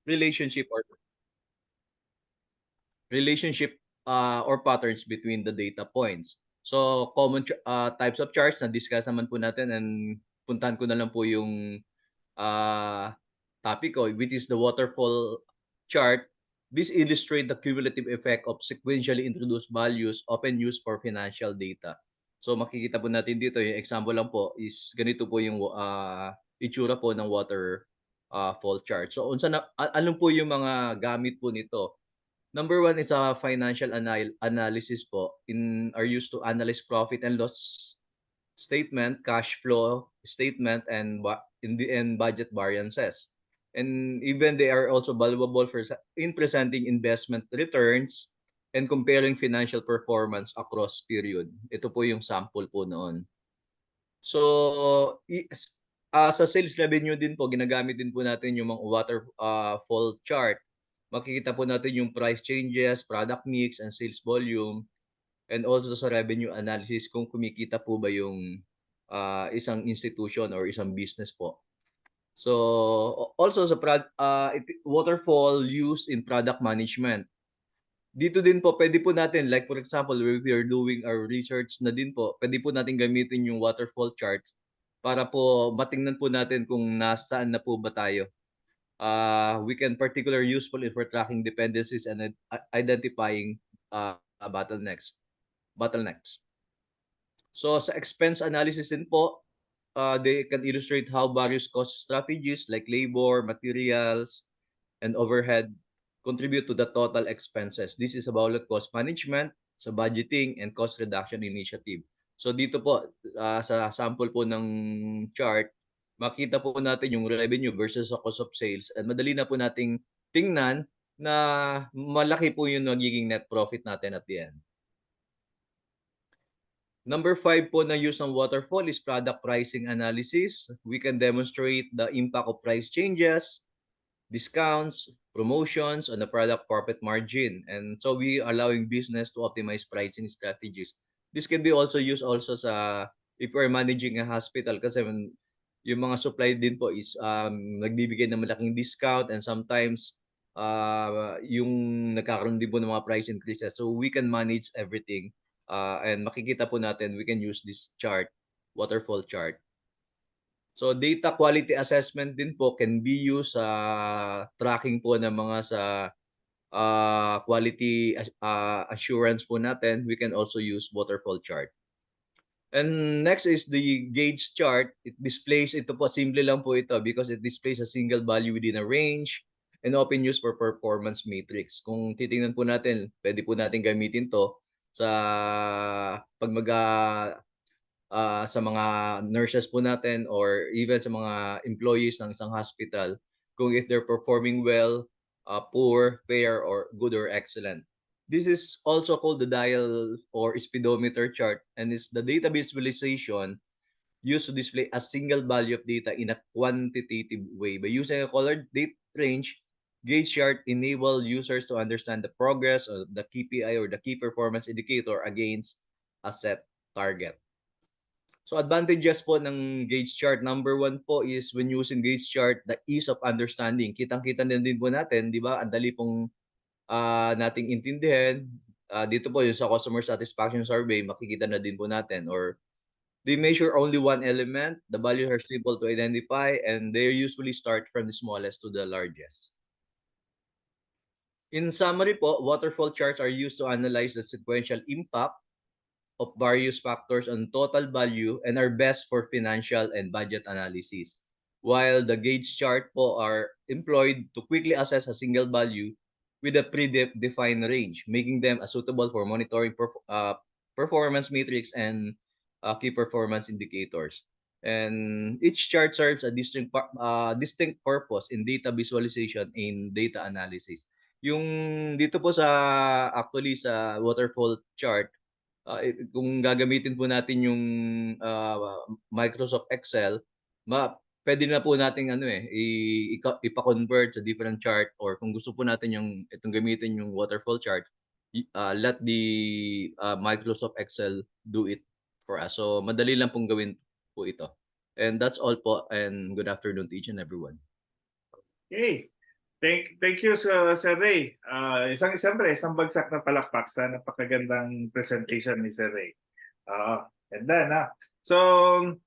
relationship or relationship or patterns between the data points. So common types of charts na discuss naman po natin, and puntahan ko na lang po yung uh, topic ko, which is the waterfall chart. This illustrates the cumulative effect of sequentially introduced values often used for financial data. So makikita po natin dito, yung example lang po is ganito po yung itsura po ng water fall chart. So unsa na ano po yung mga gamit po nito? Number one is a financial analysis po are used to analyze profit and loss statement, cash flow statement, and in the end budget variances. And even they are also valuable for in presenting investment returns and comparing financial performance across period. Ito po yung sample po noon. So, sa sales revenue din po, ginagamit din po natin yung mga waterfall chart. Makikita po natin yung price changes, product mix, and sales volume. And also sa revenue analysis kung kumikita po ba yung isang institution or isang business po. So, also sa waterfall used in product management. Dito din po, pwede po natin, like for example, if we are doing our research na din po, pwede po natin gamitin yung waterfall chart para po matingnan po natin kung nasaan na po ba tayo. We can particularly useful for tracking dependencies and identifying bottlenecks. So sa expense analysis din po, they can illustrate how various cost strategies like labor, materials, and overhead contribute to the total expenses. This is about cost management, sa budgeting, and cost reduction initiative. So dito po, sa sample po ng chart, makita po natin yung revenue versus sa cost of sales, and madali na po nating tingnan na malaki po yung nagiging net profit natin at the end. Number 5 po na use ng waterfall is product pricing analysis. We can demonstrate the impact of price changes, discounts, promotions on the product profit margin. And so we allowing business to optimize pricing strategies. This can be also used also sa if we're managing a hospital kasi yung mga supply din po is nagbibigay ng malaking discount, and sometimes yung nagkakaroon din po ng mga price increases. So we can manage everything. And makikita po natin, we can use this chart, waterfall chart. So data quality assessment din po can be used sa tracking po ng mga sa quality assurance po natin. We can also use waterfall chart. And next is the gauge chart. It displays, ito po, simple lang po ito because it displays a single value within a range and often used for performance matrix. Kung titingnan po natin, pwede po natin gamitin to sa pag sa mga nurses po natin or even sa mga employees ng isang hospital kung if they're performing well, poor, fair, or good or excellent. This is also called the dial or speedometer chart, and is the data visualization used to display a single value of data in a quantitative way. By using a colored date range, gauge chart enable users to understand the progress of the KPI or the key performance indicator against a set target. So advantages po ng gauge chart, number 1 po is when using gauge chart, the ease of understanding. Kitang-kita na din po natin, di ba? Ang dali pong nating intindihan. Dito po yung sa customer satisfaction survey, makikita na din po natin. Or they measure only one element, the values are simple to identify, and they usually start from the smallest to the largest. In summary po, waterfall charts are used to analyze the sequential impact of various factors on total value and are best for financial and budget analysis. While the gauge chart po are employed to quickly assess a single value with a predefined range, making them suitable for monitoring performance metrics and key performance indicators. And each chart serves a distinct purpose in data visualization and data analysis. Yung dito po sa actually sa waterfall chart, kung gagamitin po natin yung Microsoft Excel, pwede na po nating ipa-convert sa different chart, or kung gusto po natin yung itong gamitin yung waterfall chart, let the Microsoft Excel do it for us. So madali lang pong gawin po ito. And that's all po, and good afternoon to each and everyone. Okay. Thank you, Sir Ray. Siyempre, isang bagsak na palakpak sa napakagandang presentation ni Sir Ray. Ganda na. So,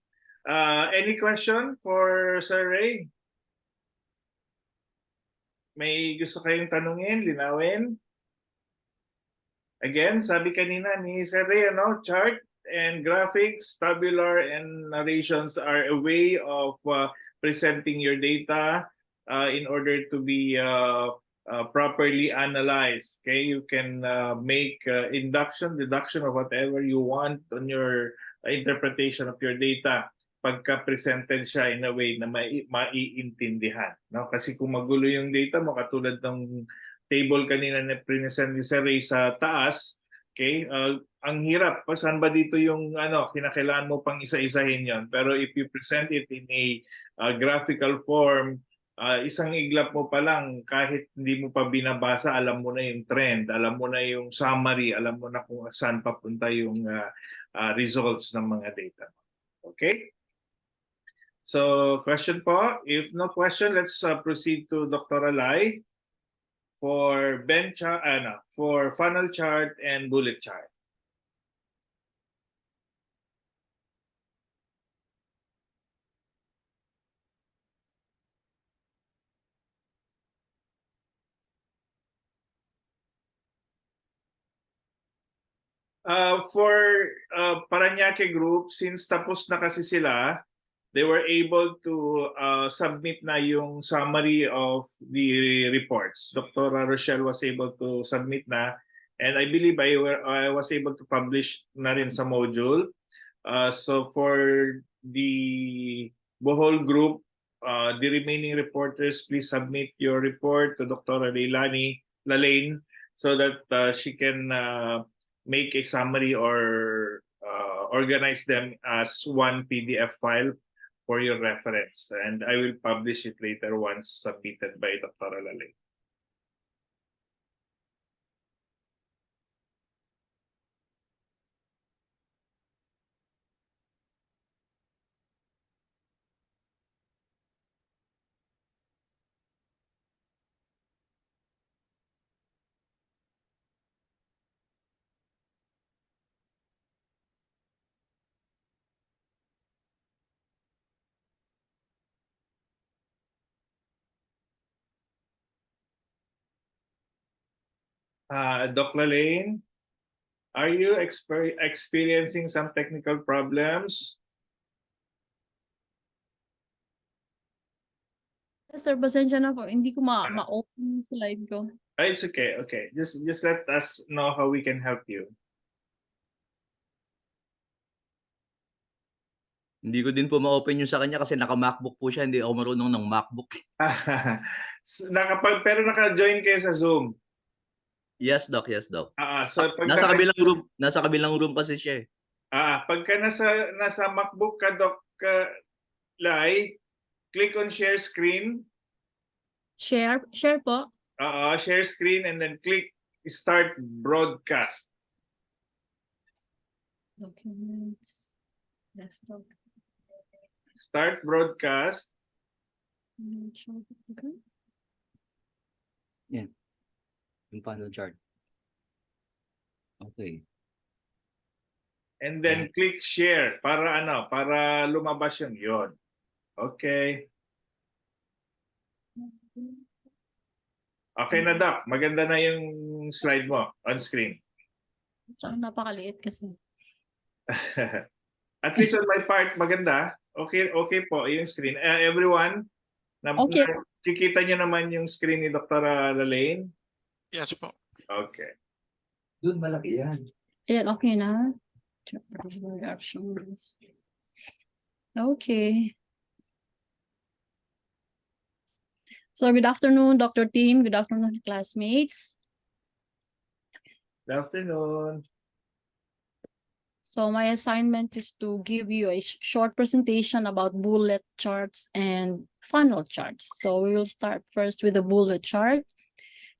any question for Sir Ray? May gusto kayong tanungin, linawin? Again, sabi kanina ni Sir Ray, chart and graphics, tabular and narrations are a way of presenting your data in order to be properly analyzed. Okay, you can make induction, deduction, or whatever you want on your interpretation of your data pagka presented siya in a way na maiintindihan. No? Kasi kung magulo yung data mo, katulad ng table kanina na present ni Sir Ray sa taas, okay, ang hirap. Saan ba dito yung kinakailangan mo pang isa-isahin yon? Pero if you present it in a graphical form, isang iglap mo pa lang, kahit hindi mo pa binabasa, alam mo na yung trend, alam mo na yung summary, alam mo na kung saan papunta yung results ng mga data. Okay? So, question po? If no question, let's proceed to Dr. Alay for for funnel chart and bullet chart. For Paranaque group, since tapos na kasi sila, they were able to submit na yung summary of the reports. Dr. Rochelle was able to submit na, and I believe I was able to publish na rin sa module. So for the Bohol group, the remaining reporters, please submit your report to Dr. Lalaine so that she can make a summary or organize them as one PDF file for your reference. And I will publish it later once submitted by Dr. Lalaine. Dr. Lalaine, are you experiencing some technical problems? Sir, pasensya na po. Hindi ko ma-open yung slide ko. It's okay. Okay. Just let us know how we can help you. Hindi ko din po ma-open yung sa kanya kasi naka-MacBook po siya, hindi ako marunong ng MacBook. Pero naka-join kayo sa Zoom. Yes, Doc. Yes, Doc. So pag nasa kabilang room kasi siya eh. Pagka nasa MacBook ka, Doc Lai, click on share screen. Share po. Share screen and then click start broadcast. Documents. Desktop. Start broadcast. Okay. Yeah. Yung panel chart. Okay. And then click share para lumabas yung yon. Okay. Okay na, Doc. Maganda na yung slide mo on screen. Tsaka napakaliit kasi. At least on my part, maganda. Okay po yung screen. Everyone, Okay. kikita niyo naman yung screen ni Dr. Lalaine? Yes po. Okay. Doon malaki yan. Ayan, okay na. Okay. So good afternoon, Dr. Team. Good afternoon, classmates. Good afternoon. So my assignment is to give you a short presentation about bullet charts and funnel charts. So we will start first with a bullet chart.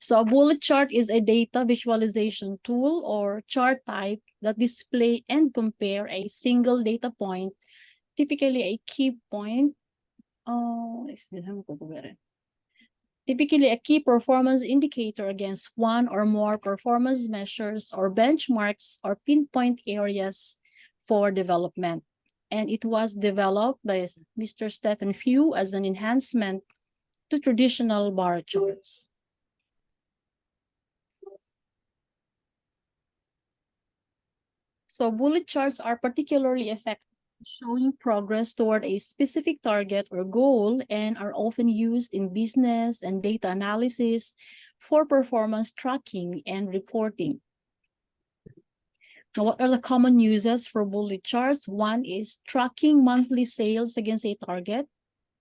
So a bullet chart is a data visualization tool or chart type that display and compare a single data point, typically a key point. Typically, a key performance indicator against one or more performance measures or benchmarks or pinpoint areas for development. And it was developed by Mr. Stephen Few as an enhancement to traditional bar charts. So bullet charts are particularly effective, showing progress toward a specific target or goal, and are often used in business and data analysis for performance tracking and reporting. Now, what are the common uses for bullet charts? One is tracking monthly sales against a target.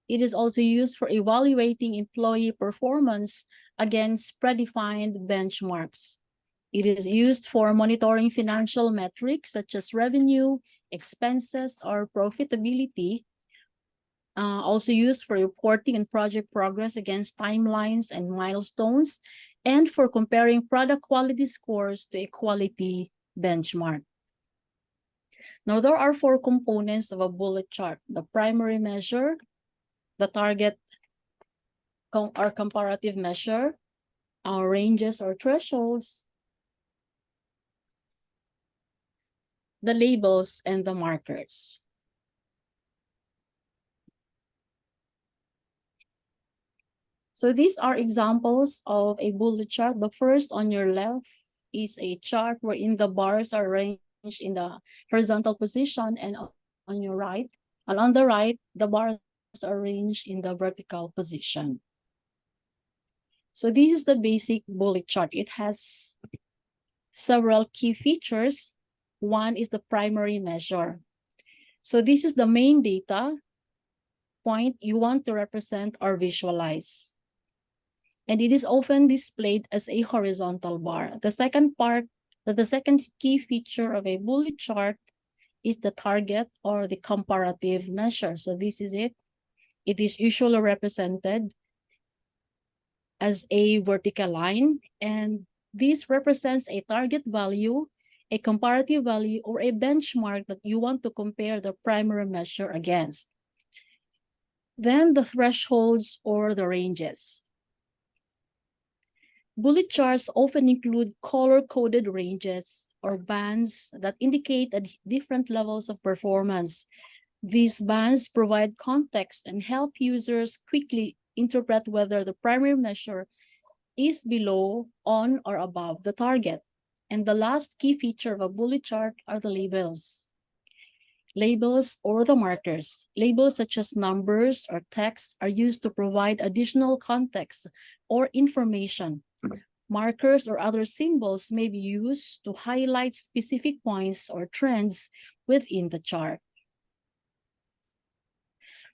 It is also used for evaluating employee performance against predefined benchmarks. It is used for monitoring financial metrics such as revenue, expenses, or profitability. Also used for reporting and project progress against timelines and milestones, and for comparing product quality scores to a quality benchmark. Now, there are 4 components of a bullet chart: the primary measure, the target or comparative measure, our ranges or thresholds, the labels, and the markers. So these are examples of a bullet chart. The first on your left is a chart wherein the bars are arranged in the horizontal position, and on your right, and on the right, the bars are arranged in the vertical position. So this is the basic bullet chart. It has several key features. One is the primary measure. So this is the main data point you want to represent or visualize. And it is often displayed as a horizontal bar. The second key feature of a bullet chart is the target or the comparative measure. So this is it. It is usually represented as a vertical line, and this represents a target value, a comparative value, or a benchmark that you want to compare the primary measure against. Then the thresholds or the ranges. Bullet charts often include color-coded ranges or bands that indicate different levels of performance. These bands provide context and help users quickly interpret whether the primary measure is below, on, or above the target. And the last key feature of a bullet chart are the labels. Labels or the markers. Labels such as numbers or text are used to provide additional context or information. Markers or other symbols may be used to highlight specific points or trends within the chart.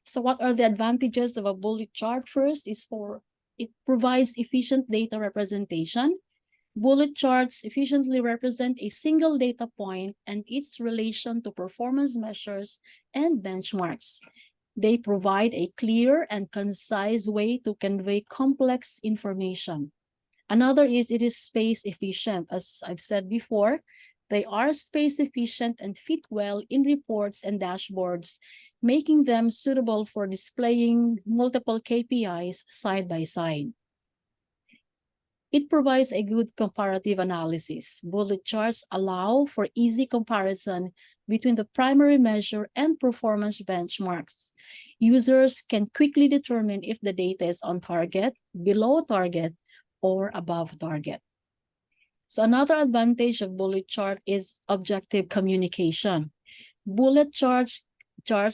So what are the advantages of a bullet chart? First is it provides efficient data representation. Bullet charts efficiently represent a single data point and its relation to performance measures and benchmarks. They provide a clear and concise way to convey complex information. Another is it is space efficient. As I've said before, they are space efficient and fit well in reports and dashboards, making them suitable for displaying multiple KPIs side by side. It provides a good comparative analysis. Bullet charts allow for easy comparison between the primary measure and performance benchmarks. Users can quickly determine if the data is on target, below target, or above target. So another advantage of bullet chart is objective communication. Bullet charts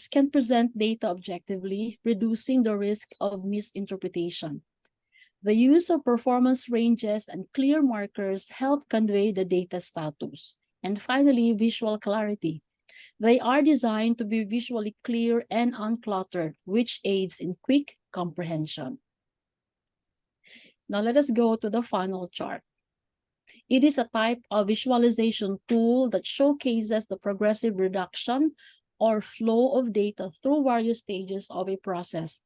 can present data objectively, reducing the risk of misinterpretation. The use of performance ranges and clear markers help convey the data status. And finally, visual clarity. They are designed to be visually clear and uncluttered, which aids in quick comprehension. Now let us go to the funnel chart. It is a type of visualization tool that showcases the progressive reduction or flow of data through various stages of a process.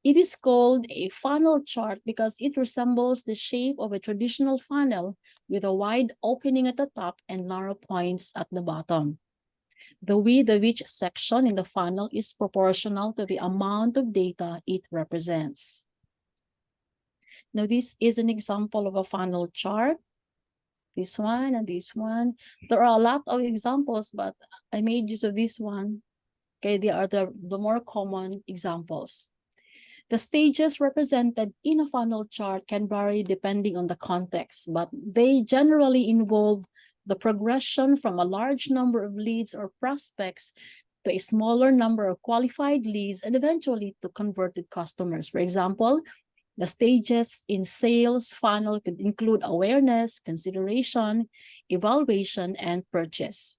It is called a funnel chart because it resembles the shape of a traditional funnel with a wide opening at the top and narrow points at the bottom. The width of each section in the funnel is proportional to the amount of data it represents. Now, this is an example of a funnel chart. This one and this one. There are a lot of examples, but I made use of this one. Okay, they are the more common examples. The stages represented in a funnel chart can vary depending on the context, but they generally involve the progression from a large number of leads or prospects to a smaller number of qualified leads and eventually to converted customers. For example, the stages in sales funnel could include awareness, consideration, evaluation, and purchase.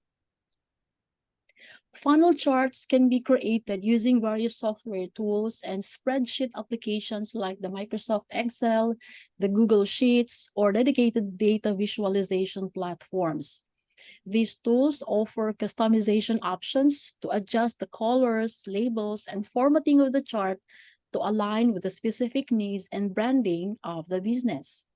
Funnel charts can be created using various software tools and spreadsheet applications like the Microsoft Excel, the Google Sheets, or dedicated data visualization platforms. These tools offer customization options to adjust the colors, labels, and formatting of the chart to align with the specific needs and branding of the business.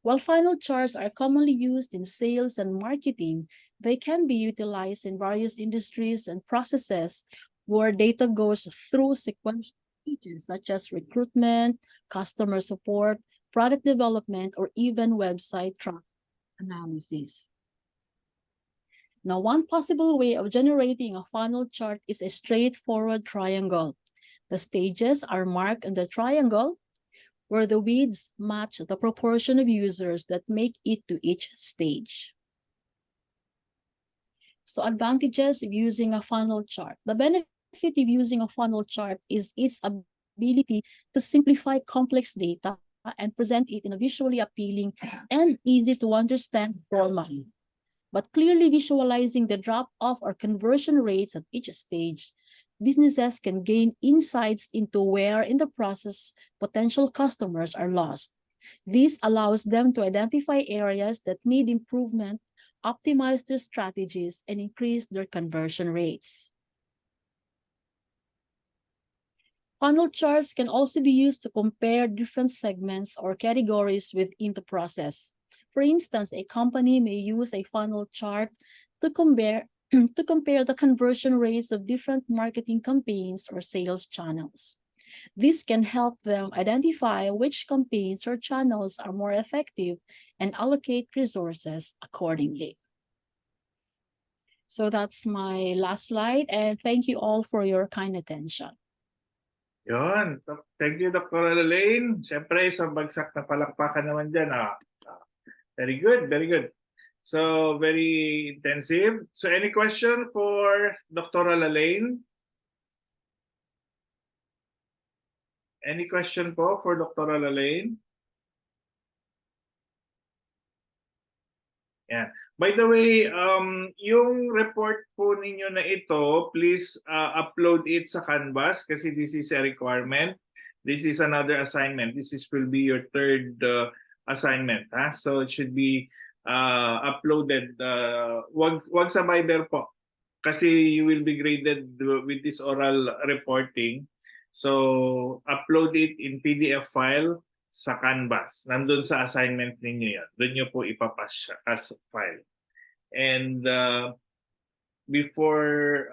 While funnel charts are commonly used in sales and marketing, they can be utilized in various industries and processes where data goes through sequential stages such as recruitment, customer support, product development, or even website traffic analysis. Now, one possible way of generating a funnel chart is a straightforward triangle. The stages are marked in the triangle where the widths match the proportion of users that make it to each stage. So advantages of using a funnel chart. The benefit of using a funnel chart is its ability to simplify complex data and present it in a visually appealing and easy to understand format. But clearly visualizing the drop-off or conversion rates at each stage, businesses can gain insights into where in the process potential customers are lost. This allows them to identify areas that need improvement, optimize their strategies, and increase their conversion rates. Funnel charts can also be used to compare different segments or categories within the process. For instance, a company may use a funnel chart to compare the conversion rates of different marketing campaigns or sales channels. This can help them identify which campaigns or channels are more effective and allocate resources accordingly. So that's my last slide, and thank you all for your kind attention. Yun. Thank you, Dr. Elaine. Siyempre, sa bagsak na palakpakan naman dyan. Very good, very good. So, very intensive. So, any question for Dr. Elaine? Any question po for Dr. Elaine? Yeah. By the way, yung report po ninyo na ito, please upload it sa Canvas kasi this is a requirement. This is another assignment. Will be your third assignment. So it should be uploaded. Wag sa Viber po kasi you will be graded with this oral reporting. So upload it in PDF file sa Canvas. Nandun sa assignment ninyo yan. Doon nyo po ipapas siya as file. And before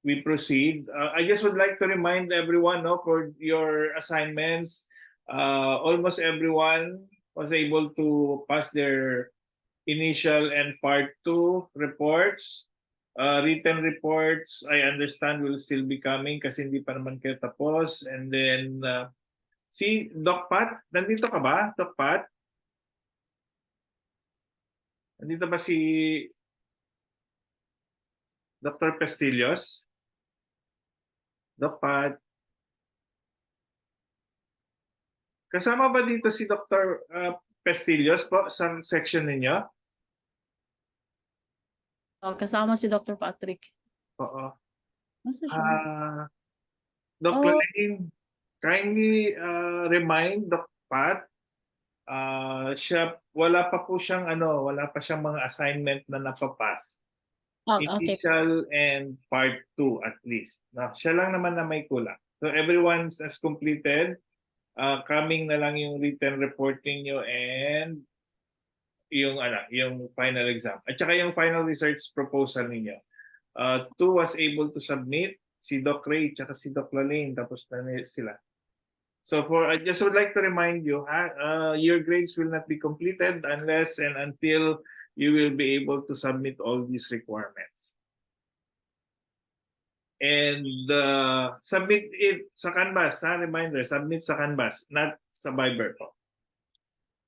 we proceed, I just would like to remind everyone for your assignments, almost everyone was able to pass their initial and part 2 reports. Written reports, I understand, will still be coming kasi hindi pa naman kayo tapos. And then, si Doc Pat, nandito ka ba, Doc Pat? Nandito ba si Dr. Pestillos? Doc Pat? Kasama ba dito si Dr. Pestillos po sa section ninyo? Kasama si Dr. Patrick. Oo. Nasa siya? Dr. Lane, kindly remind Doc Pat, wala pa siyang mga assignment na napapas. Okay. Initial and part 2 at least. Siya lang naman na may kulang. So everyone has completed. Coming na lang yung written reporting nyo and yung final exam. At saka yung final research proposal ninyo. 2 was able to submit, si Doc Ray at si Doc Lalaine, tapos na sila. So I just would like to remind you, your grades will not be completed unless and until you will be able to submit all these requirements. And submit it sa Canvas, reminder, submit sa Canvas, not sa Viber po.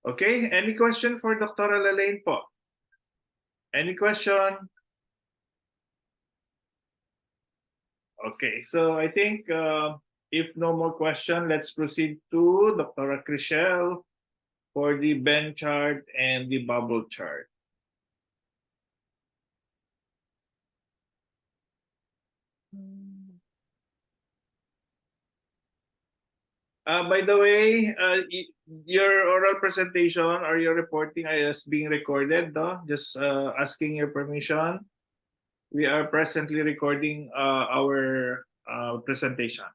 Okay, any question for Dr. Lalaine po? Any question? Okay, so I think if no more question, let's proceed to Dr. Crichelle for the Venn chart and the bubble chart. By the way, your oral presentation or your reporting is being recorded, no? Just asking your permission. We are presently recording our presentation.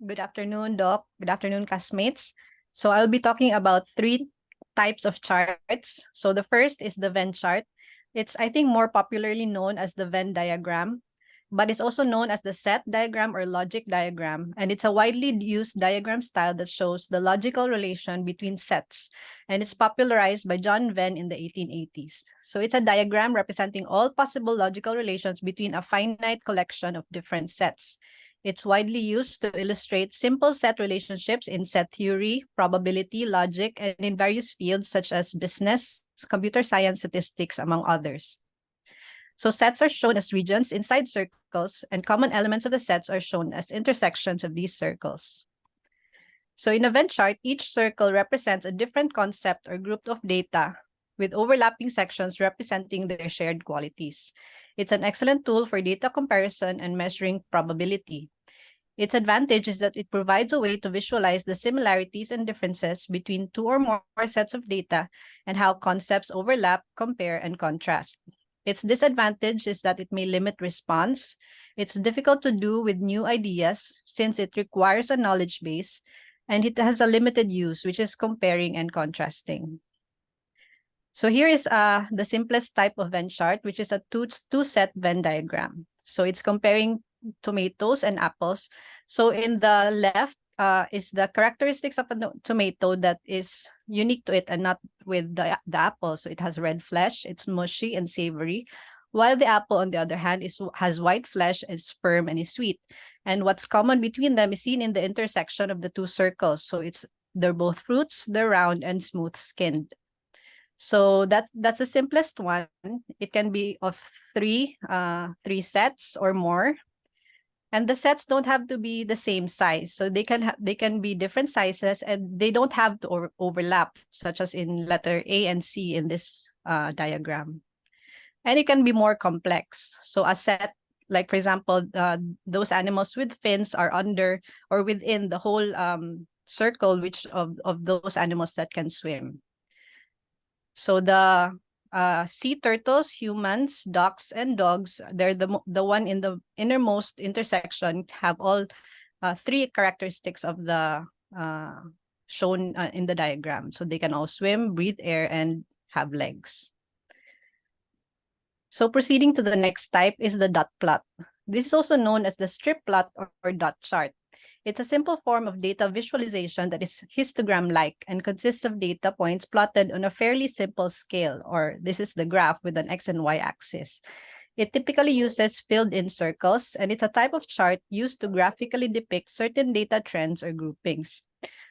Good afternoon, Doc. Good afternoon, classmates. So I'll be talking about 3 types of charts. So the first is the Venn chart. It's, I think, more popularly known as the Venn diagram, but it's also known as the set diagram or logic diagram. And it's a widely used diagram style that shows the logical relation between sets. And it's popularized by John Venn in the 1880s. So it's a diagram representing all possible logical relations between a finite collection of different sets. It's widely used to illustrate simple set relationships in set theory, probability, logic, and in various fields such as business, computer science, statistics, among others. So sets are shown as regions inside circles, and common elements of the sets are shown as intersections of these circles. So in a Venn chart, each circle represents a different concept or group of data with overlapping sections representing their shared qualities. It's an excellent tool for data comparison and measuring probability. Its advantage is that it provides a way to visualize the similarities and differences between 2 or more sets of data and how concepts overlap, compare, and contrast. Its disadvantage is that it may limit response. It's difficult to do with new ideas since it requires a knowledge base, and it has a limited use, which is comparing and contrasting. So here is the simplest type of Venn chart, which is a two-set Venn diagram. So it's comparing tomatoes and apples. So in the left is the characteristics of a tomato that is unique to it and not with the apple. So it has red flesh, it's mushy and savory, while the apple, on the other hand, has white flesh, is firm and is sweet. And what's common between them is seen in the intersection of the 2 circles. So they're both fruits, they're round and smooth-skinned. So that's the simplest one. It can be of three sets or more. And the sets don't have to be the same size. So they can be different sizes, and they don't have to overlap, such as in letter A and C in this diagram. And it can be more complex. So a set, like for example, those animals with fins are under or within the whole circle which of those animals that can swim. So the sea turtles, humans, ducks, and dogs, they're the one in the innermost intersection, have all 3 characteristics of the shown in the diagram. So they can all swim, breathe air, and have legs. So proceeding to the next type is the dot plot. This is also known as the strip plot or dot chart. It's a simple form of data visualization that is histogram-like and consists of data points plotted on a fairly simple scale, or this is the graph with an X and Y axis. It typically uses filled-in circles, and it's a type of chart used to graphically depict certain data trends or groupings.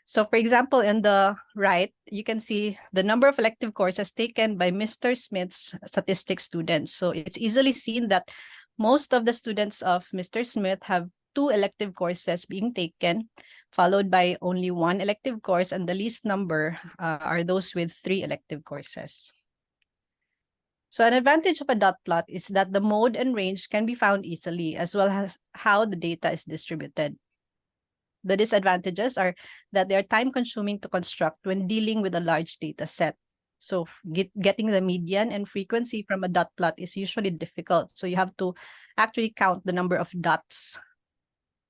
So for example, in the right, you can see the number of elective courses taken by Mr. Smith's statistics students. So it's easily seen that most of the students of Mr. Smith have 2 elective courses being taken, followed by only 1 elective course, and the least number are those with 3 elective courses. So an advantage of a dot plot is that the mode and range can be found easily, as well as how the data is distributed. The disadvantages are that they are time-consuming to construct when dealing with a large data set. So getting the median and frequency from a dot plot is usually difficult. So you have to actually count the number of dots.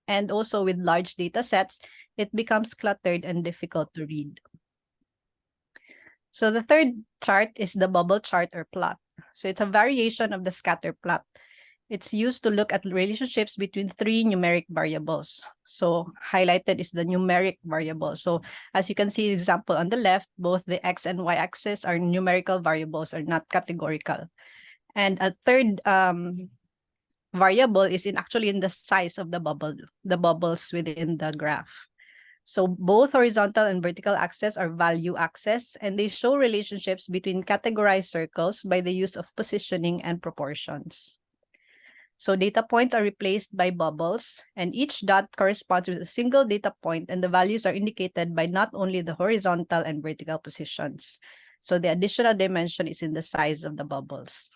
And also with large data sets, it becomes cluttered and difficult to read. So the third chart is the bubble chart or plot. So it's a variation of the scatter plot. It's used to look at relationships between three numeric variables. So highlighted is the numeric variable. So as you can see, example on the left, both the X and Y axis are numerical variables, are not categorical. And a third variable is actually in the size of the bubbles within the graph. So both horizontal and vertical axes are value axes, and they show relationships between categorized circles by the use of positioning and proportions. So data points are replaced by bubbles, and each dot corresponds with a single data point, and the values are indicated by not only the horizontal and vertical positions. So the additional dimension is in the size of the bubbles.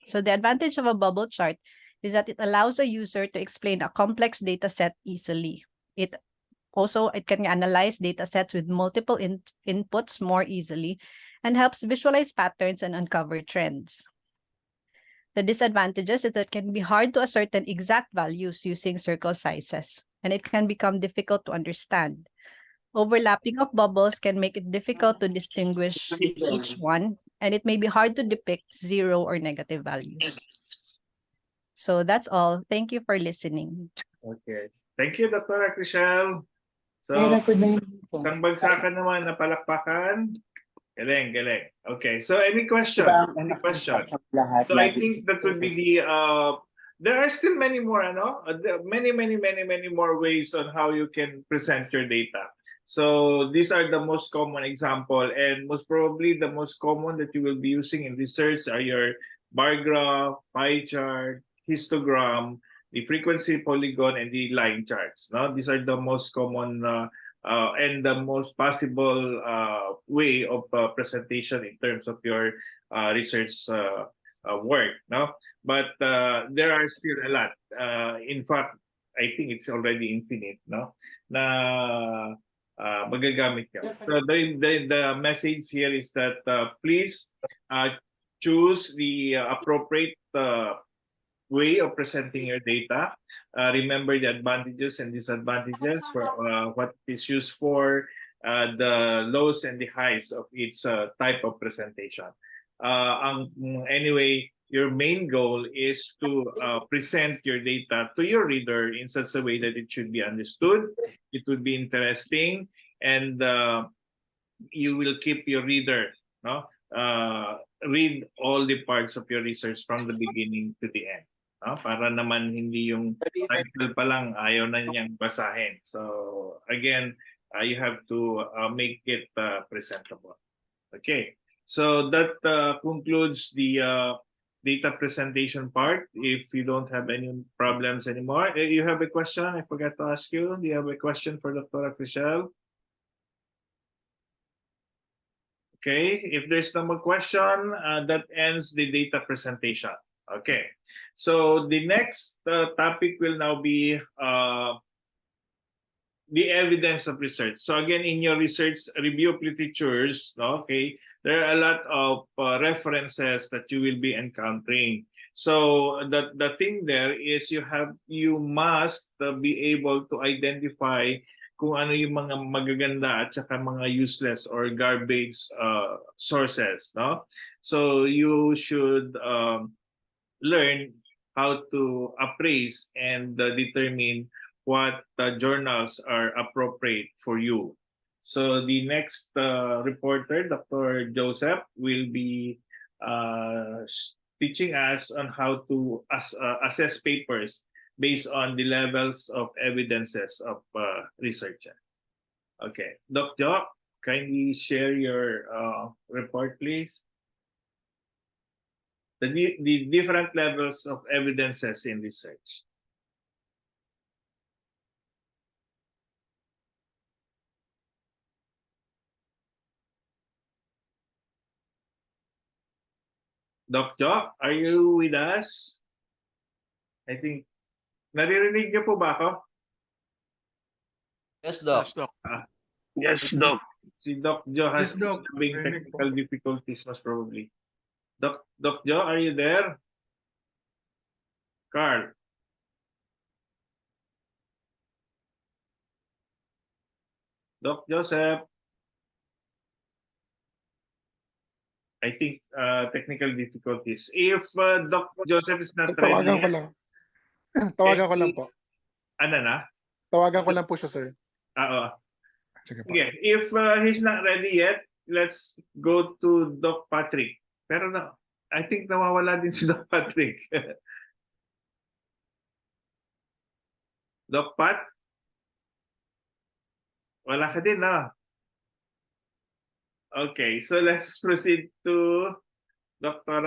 So the advantage of a bubble chart is that it allows a user to explain a complex data set easily. It can analyze data sets with multiple inputs more easily and helps visualize patterns and uncover trends. The disadvantages is that it can be hard to ascertain exact values using circle sizes, and it can become difficult to understand. Overlapping of bubbles can make it difficult to distinguish each one, and it may be hard to depict zero or negative values. So that's all. Thank you for listening. Okay. Thank you, Dr. Michelle. So, isang bagsakan naman na palakpakan. Galing, galing. Okay, so any question? Any question? So I think that would be the there are still many more many more ways on how you can present your data. So these are the most common example, and most probably the most common that you will be using in research are your bar graph, pie chart, histogram, the frequency polygon, and the line charts. No, these are the most common and the most possible way of presentation in terms of your research work. No, but there are still a lot. In fact, I think it's already infinite. No, na magagamit ka. So the message here is that please choose the appropriate way of presenting your data. Remember the advantages and disadvantages for what is used for, the lows and the highs of each type of presentation. Anyway, your main goal is to present your data to your reader in such a way that it should be understood, it would be interesting, and you will keep your reader, no? Read all the parts of your research from the beginning to the end. Para naman hindi yung title pa lang ayaw na niyang basahin. So again, you have to make it presentable. Okay, so that concludes the data presentation part. If you don't have any problems anymore, you have a question? I forgot to ask you. Do you have a question for Dr. Michelle? Okay, if there's no more question, that ends the data presentation. Okay, so the next topic will now be the evidence of research. So again, in your research review of literatures, okay, there are a lot of references that you will be encountering. So the thing there is you must be able to identify kung ano yung mga magaganda at saka mga useless or garbage sources, no? So you should learn how to appraise and determine what journals are appropriate for you. So the next reporter, Dr. Joseph, will be teaching us on how to assess papers based on the levels of evidences of research. Okay, Doc Jo, kindly share your report, please. The different levels of evidences in research. Doc Jo, are you with us? I think, naririnig niyo po ba ako? Yes, Doc. Yes, Doc. Yes, Doc. Si Doc Jo has Yes, Doc. having technical difficulties most probably. Doc Jo, are you there? Carl. Doc Joseph. I think technical difficulties. If Doc Joseph is not Tawagan ready ko yet, lang. Tawagan ko lang po. ano na? Tawagan ko lang po siya, sir. Oo. Sige po. Sige, if he's not ready yet, let's go to Doc Patrick. Pero I think nawawala din si Doc Patrick. Doc Pat? Wala ka din, no? Okay, so let's proceed to Dr.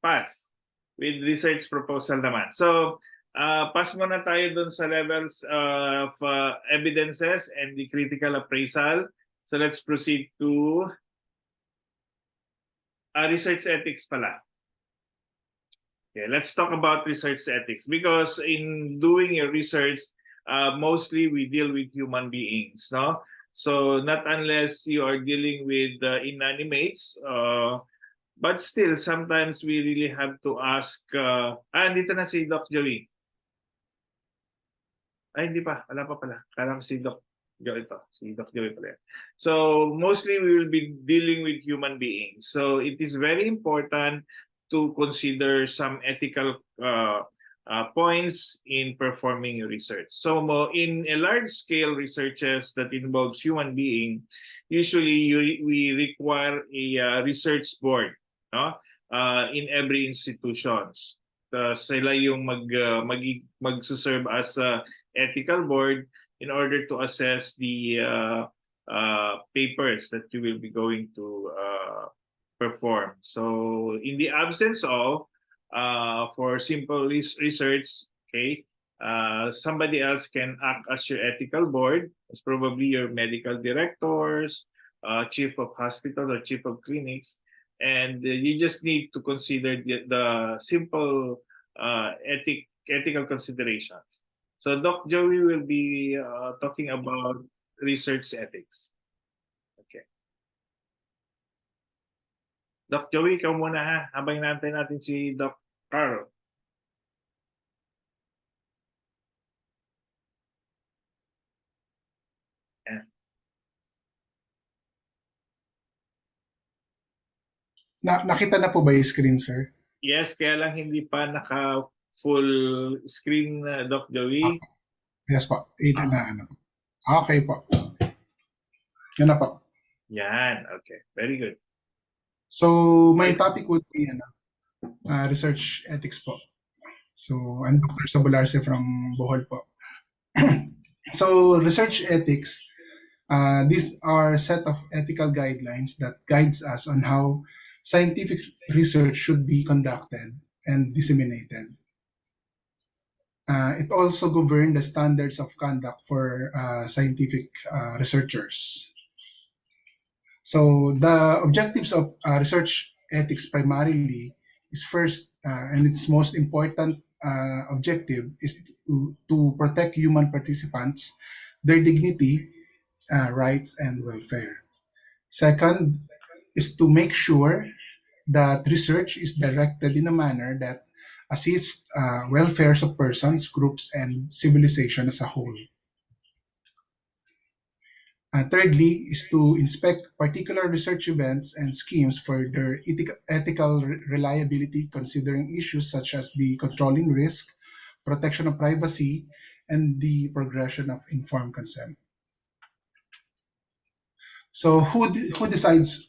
Paz with research proposal naman. So, pass muna tayo dun sa levels of evidences and the critical appraisal. So let's proceed to research ethics pala. Okay, let's talk about research ethics because in doing your research, mostly we deal with human beings, no? So not unless you are dealing with inanimates, but still sometimes we really have to ask. Dito na si Doc Joey. Ay, hindi pa. Wala pa pala. Kala ko si Doc Joey ito. Si Doc Joey pala. So mostly we will be dealing with human beings. So it is very important to consider some ethical points in performing research. So in a large-scale researches that involves human being, usually we require a research board, no? In every institutions. Sila yung mag-serve as a ethical board in order to assess the papers that you will be going to perform. So in the absence of for simple research, okay, somebody else can act as your ethical board. It's probably your medical directors, chief of hospitals or chief of clinics, and you just need to consider the simple ethical considerations. So Doc Joey will be talking about research ethics. Okay. Doc Joey, ikaw muna ha, habang inaantay natin si Doc Carl. Nakita na po ba yung screen, sir? Yes, kaya lang hindi pa naka full screen, Doc Joey. Yes po. Ano. Okay po. Yan na po. Yan, okay. Very good. So, my topic would be research ethics po. So, I'm Dr. Sabularse from Bohol po. So, research ethics, these are a set of ethical guidelines that guides us on how scientific research should be conducted and disseminated. It also governs the standards of conduct for scientific researchers. So the objectives of research ethics primarily is first, and its most important objective is to protect human participants, their dignity, rights, and welfare. Second is to make sure that research is directed in a manner that assists welfare of persons, groups, and civilization as a whole. Thirdly is to inspect particular research events and schemes for their ethical reliability, considering issues such as the controlling risk, protection of privacy, and the progression of informed consent. So who decides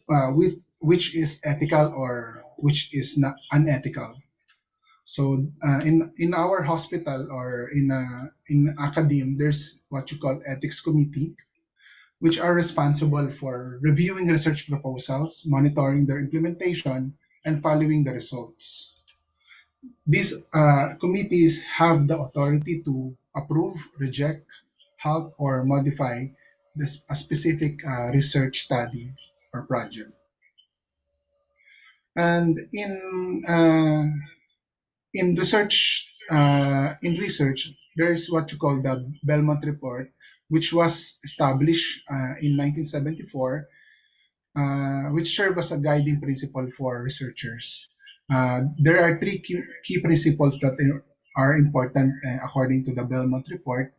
which is ethical or which is not unethical? So in our hospital or in academe, there's what you call ethics committee, which are responsible for reviewing research proposals, monitoring their implementation, and following the results. These committees have the authority to approve, reject, halt, or modify a specific research study or project. And in research, there's what you call the Belmont Report, which was established in 1974, which serve as a guiding principle for researchers. There are three key principles that are important according to the Belmont Report,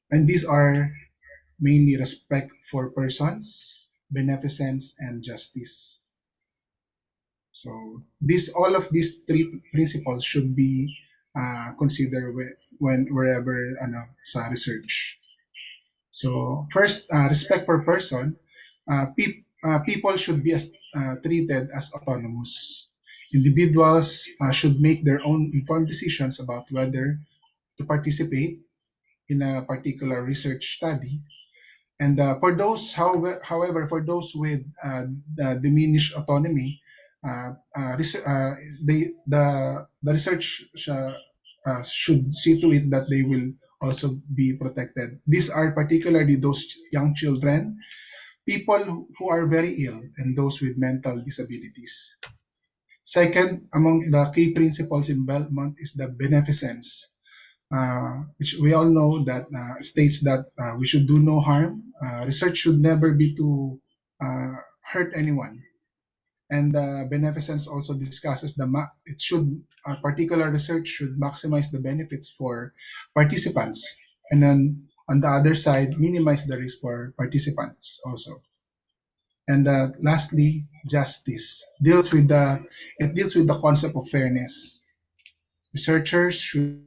and these are mainly respect for persons, beneficence, and justice. So all of these three principles should be considered when wherever sa research. So first, respect per person. People should be treated as autonomous. Individuals should make their own informed decisions about whether to participate in a particular research study. And however, for those with the diminished autonomy, the research should see to it that they will also be protected. These are particularly those young children, people who are very ill, and those with mental disabilities. Second, among the key principles in Belmont is the beneficence, which we all know that states that we should do no harm. Research should never be to hurt anyone. And beneficence also discusses it should particular research should maximize the benefits for participants, and then on the other side minimize the risk for participants also. And lastly, justice deals with the concept of fairness. Researchers should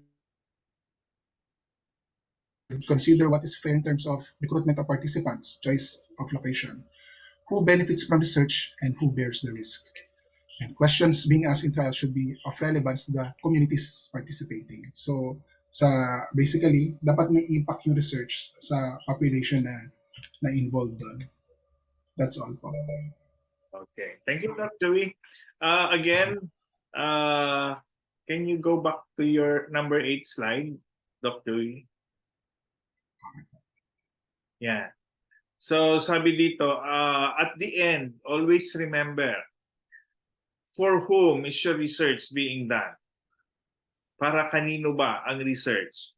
consider what is fair in terms of recruitment of participants, choice of location, who benefits from research, and who bears the risk. And questions being asked in trials should be of relevance to the communities participating. So, basically, dapat may impact yung research sa population na involved doon. That's all po. Okay. Thank you, Dr. Joey. Again, can you go back to your number 8 slide, Dr. Joey? Yeah. So sabi dito, at the end, always remember, for whom is your research being done? Para kanino ba ang research?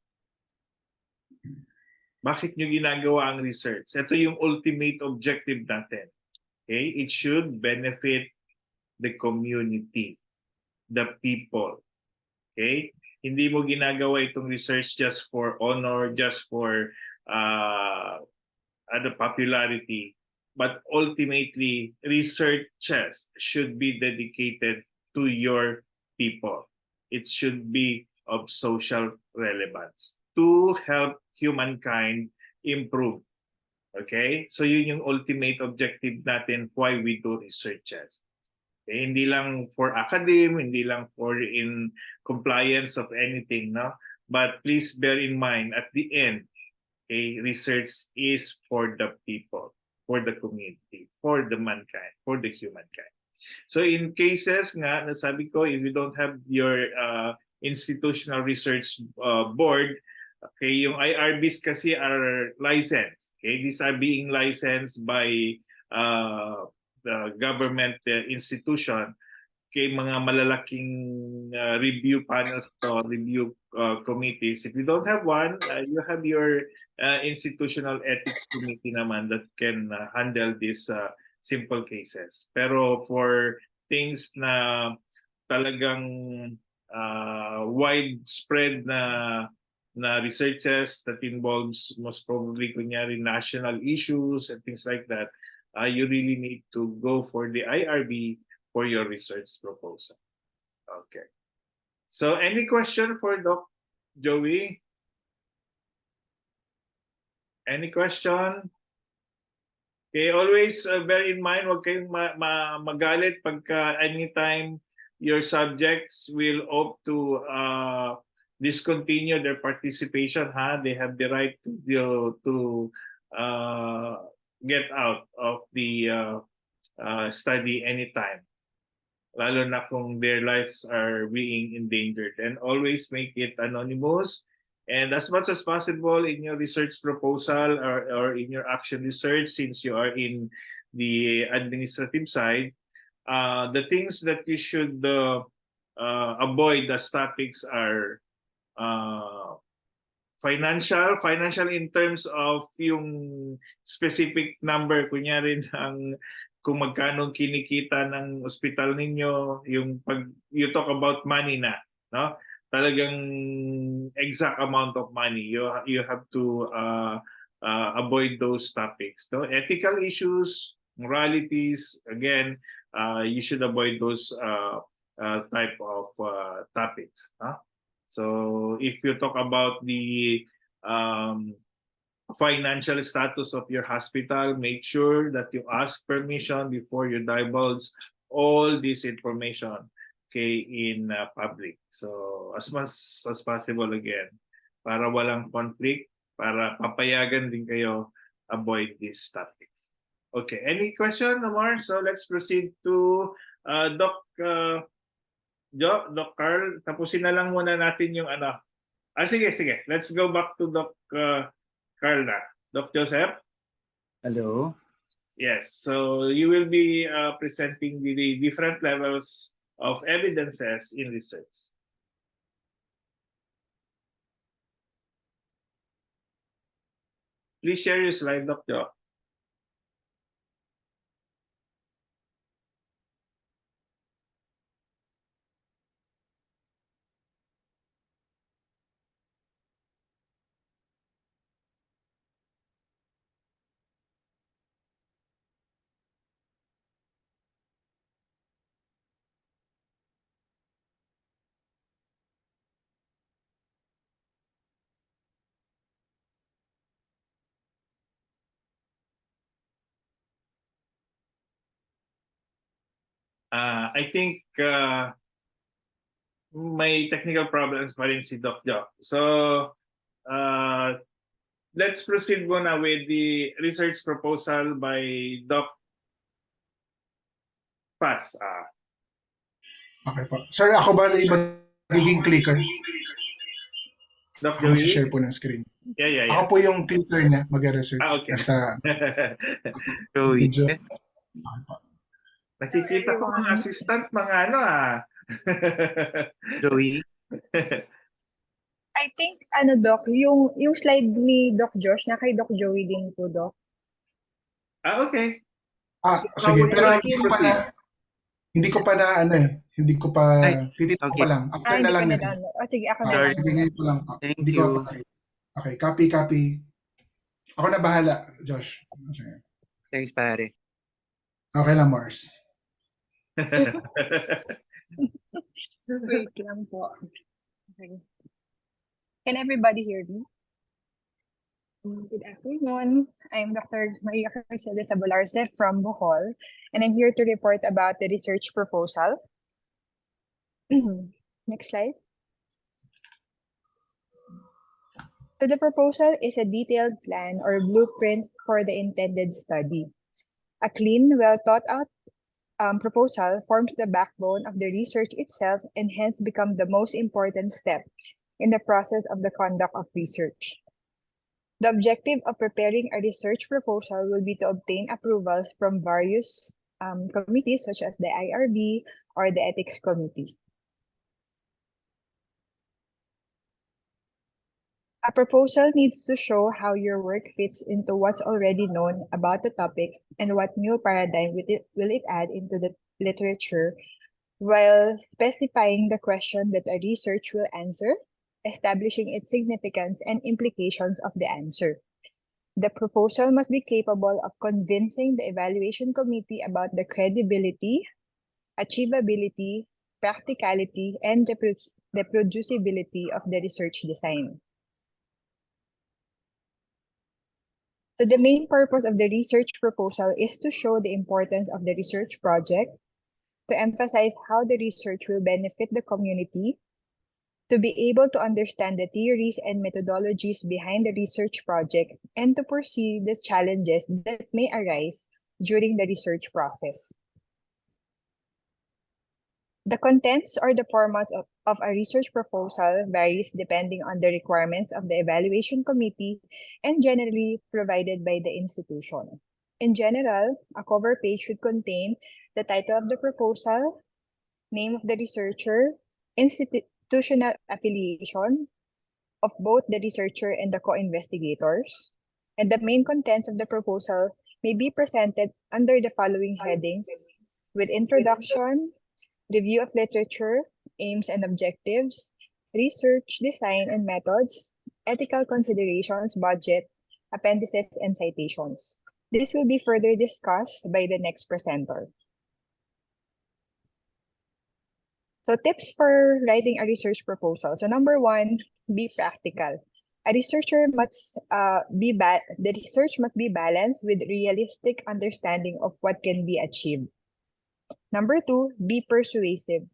Bakit nyo ginagawa ang research? Ito yung ultimate objective natin. Okay? It should benefit the community, the people. Okay? Hindi mo ginagawa itong research just for honor, just for popularity, but ultimately researches should be dedicated to your people. It should be of social relevance to help humankind improve. Okay? So yun yung ultimate objective natin why we do researches. Okay? Hindi lang for academe, hindi lang for in compliance of anything, no? But please bear in mind, at the end, okay, research is for the people, for the community, for the mankind, for the humankind. So in cases nga, nasabi ko, if you don't have your institutional research board, okay, yung IRBs kasi are licensed. Okay, these are being licensed by the government institution. Okay, mga malalaking review panels or review committees. If you don't have one, you have your institutional ethics committee naman that can handle these simple cases. Pero for things na talagang widespread na researches that involves most probably kunyari national issues and things like that, you really need to go for the IRB for your research proposal. Okay. So any question for Doc Joey? Any question? Okay, always bear in mind, huwag kayong magalit pagka anytime your subjects will opt to discontinue their participation. They have the right to get out of the study anytime, lalo na kung their lives are being endangered. And always make it anonymous. And as much as possible in your research proposal or in your action research, since you are in the administrative side, the things that you should avoid as topics are financial in terms of yung specific number, kunyari kung magkano kinikita ng ospital ninyo, yung pag you talk about money na, no? Talagang exact amount of money. You have to avoid those topics, no? Ethical issues, moralities, again, you should avoid those type of topics. So if you talk about the financial status of your hospital, make sure that you ask permission before you divulge all this information, okay, in public. So as much as possible, again, para walang conflict, para papayagan din kayo avoid these topics. Okay, any question, Omar? So let's proceed to Doc Doc Carl. Tapusin na lang muna natin yung ano. Sige. Let's go back to Doc Carl na. Doc Joseph? Hello. Yes, so you will be presenting the different levels of evidences in research. Please share your slide, Doc Jo. I think may technical problems pa rin si Doc Jo. So, let's proceed muna with the research proposal by Doc Paz. Okay po. Sir, ako ba na magiging clicker? Doc Ako Joey? share po ng screen. Yeah. Ako po yung clicker niya, mag-research. Okay. Sa Joey. video. Nakikita ko mga assistant, mga ano Joey. I think, Doc, yung slide ni Doc Josh, na kay Doc Joey din po, Doc. Okay. So, sige. how would Pero you like to proceed? hindi ko pa titignan ko okay. pa lang. After na Hindi lang pa nito. na sige, ako na Sorry. lang. Sige, ngayon po lang po. Thank Hindi you. ko pa. Okay, copy. Ako na bahala, Josh. Sige. Thanks, pare. Okay lang, Mars. Wait lang po. Okay. Can everybody hear me? Good afternoon. I'm Dr. Maria Mercedes Abularce from Bohol, and I'm here to report about the research proposal. Next slide. So the proposal is a detailed plan or blueprint for the intended study. A clean, well thought out proposal forms the backbone of the research itself and hence becomes the most important step in the process of the conduct of research. The objective of preparing a research proposal will be to obtain approvals from various committees such as the IRB or the Ethics Committee. A proposal needs to show how your work fits into what's already known about the topic and what new paradigm will it add into the literature, while specifying the question that a research will answer, establishing its significance and implications of the answer. The proposal must be capable of convincing the evaluation committee about the credibility, achievability, practicality, and reproducibility of the research design. So the main purpose of the research proposal is to show the importance of the research project, to emphasize how the research will benefit the community, to be able to understand the theories and methodologies behind the research project, and to foresee the challenges that may arise during the research process. The contents or the format of a research proposal varies depending on the requirements of the evaluation committee and generally provided by the institution. In general, a cover page should contain the title of the proposal, name of the researcher, institutional affiliation of both the researcher and the co-investigators, and the main contents of the proposal may be presented under the following headings: with introduction, review of literature, aims and objectives, research design and methods, ethical considerations, budget, appendices, and citations. This will be further discussed by the next presenter. So tips for writing a research proposal. So number one, be practical. A researcher must the research must be balanced with realistic understanding of what can be achieved. Number two, be persuasive.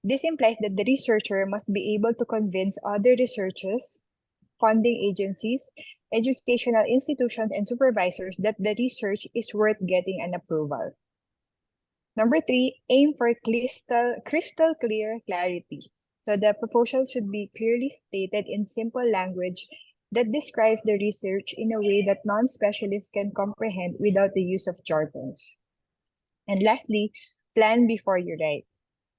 This implies that the researcher must be able to convince other researchers, funding agencies, educational institutions, and supervisors that the research is worth getting an approval. Number three, aim for crystal clear clarity. So the proposal should be clearly stated in simple language that describes the research in a way that non-specialists can comprehend without the use of jargons. And lastly, plan before you write.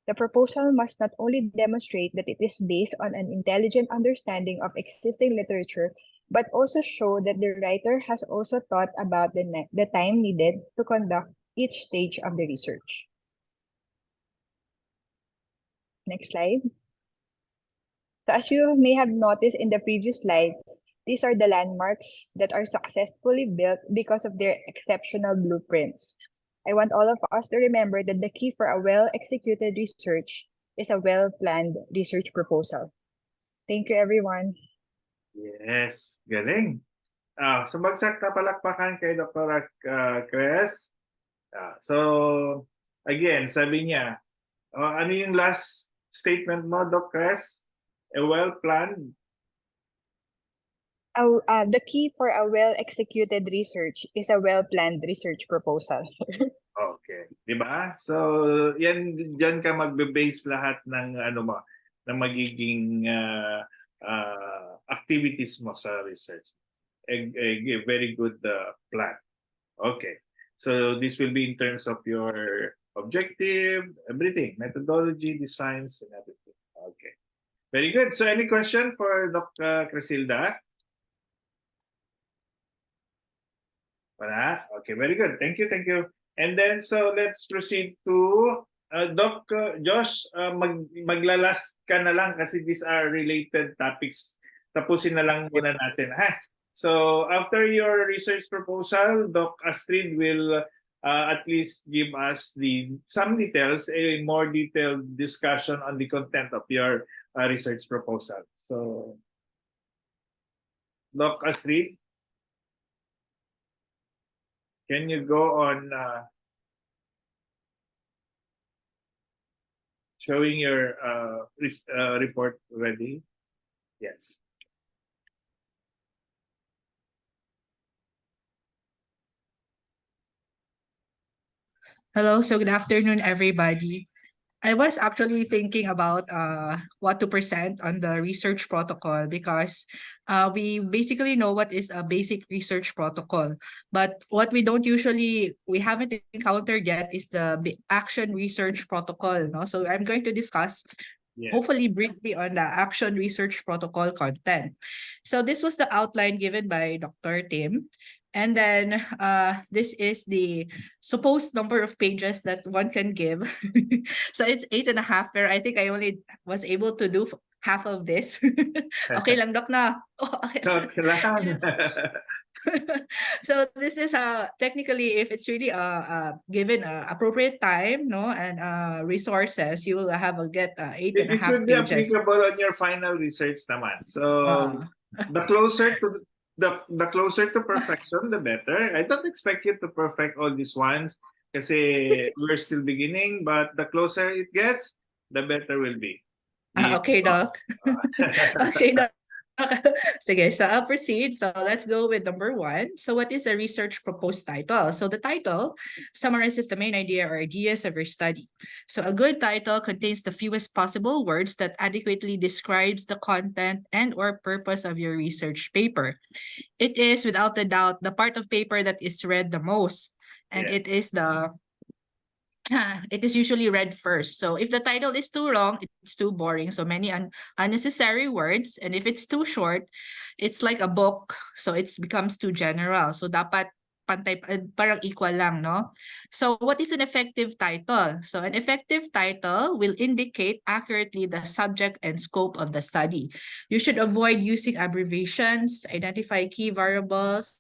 The proposal must not only demonstrate that it is based on an intelligent understanding of existing literature, but also show that the writer has also thought about the time needed to conduct each stage of the research. Next slide. So as you may have noticed in the previous slides, these are the landmarks that are successfully built because of their exceptional blueprints. I want all of us to remember that the key for a well-executed research is a well-planned research proposal. Thank you, everyone. Yes, galing. Sumagsak na palakpakan kay Dr. Chris. So, again, sabi niya, ano yung last statement mo, Dr. Chris? A well-planned? The key for a well-executed research is a well-planned research proposal. Okay, 'di ba? So, yan diyan ka magbe-base lahat ng ano mo, ng magiging activities mo sa research. A very good plan. Okay. So this will be in terms of your objective, everything, methodology, designs, and everything. Okay. Very good. So any question for Dr. Crisilda? Wala? Okay, very good. Thank you, thank you. And then, so let's proceed to Doc Josh, maglalast ka na lang kasi these are related topics. Tapusin na lang muna natin, ha? So after your research proposal, Doc Astrid will at least give us some details, a more detailed discussion on the content of your research proposal. So, Doc Astrid, can you go on showing your report already? Yes. Hello, so good afternoon, everybody. I was actually thinking about what to present on the research protocol because we basically know what is a basic research protocol, but what we haven't encountered yet is the action research protocol. No? So I'm going to discuss hopefully briefly on the action research protocol content. So this was the outline given by Dr. Tim. And then this is the supposed number of pages that one can give. So it's 8.5, but I think I only was able to do half of this. Okay lang, Doc na. Okay lang. So this is technically, if it's really given appropriate time, no, and resources, you will have get 8.5 pages. This would be applicable on your final research naman. So the closer to perfection, the better. I don't expect you to perfect all these ones kasi we're still beginning, but the closer it gets, the better will be. Okay, Doc. Okay, Doc. Sige, so I'll proceed. So let's go with number 1. So what is a research proposed title? So the title summarizes the main idea or ideas of your study. So a good title contains the fewest possible words that adequately describes the content and or purpose of your research paper. It is without a doubt the part of paper that is read the most, and it is usually read first. So if the title is too long, it's too boring. So many unnecessary words. And if it's too short, it's like a book. So it becomes too general. So dapat pantay, parang equal lang, no? So what is an effective title? So an effective title will indicate accurately the subject and scope of the study. You should avoid using abbreviations, identify key variables,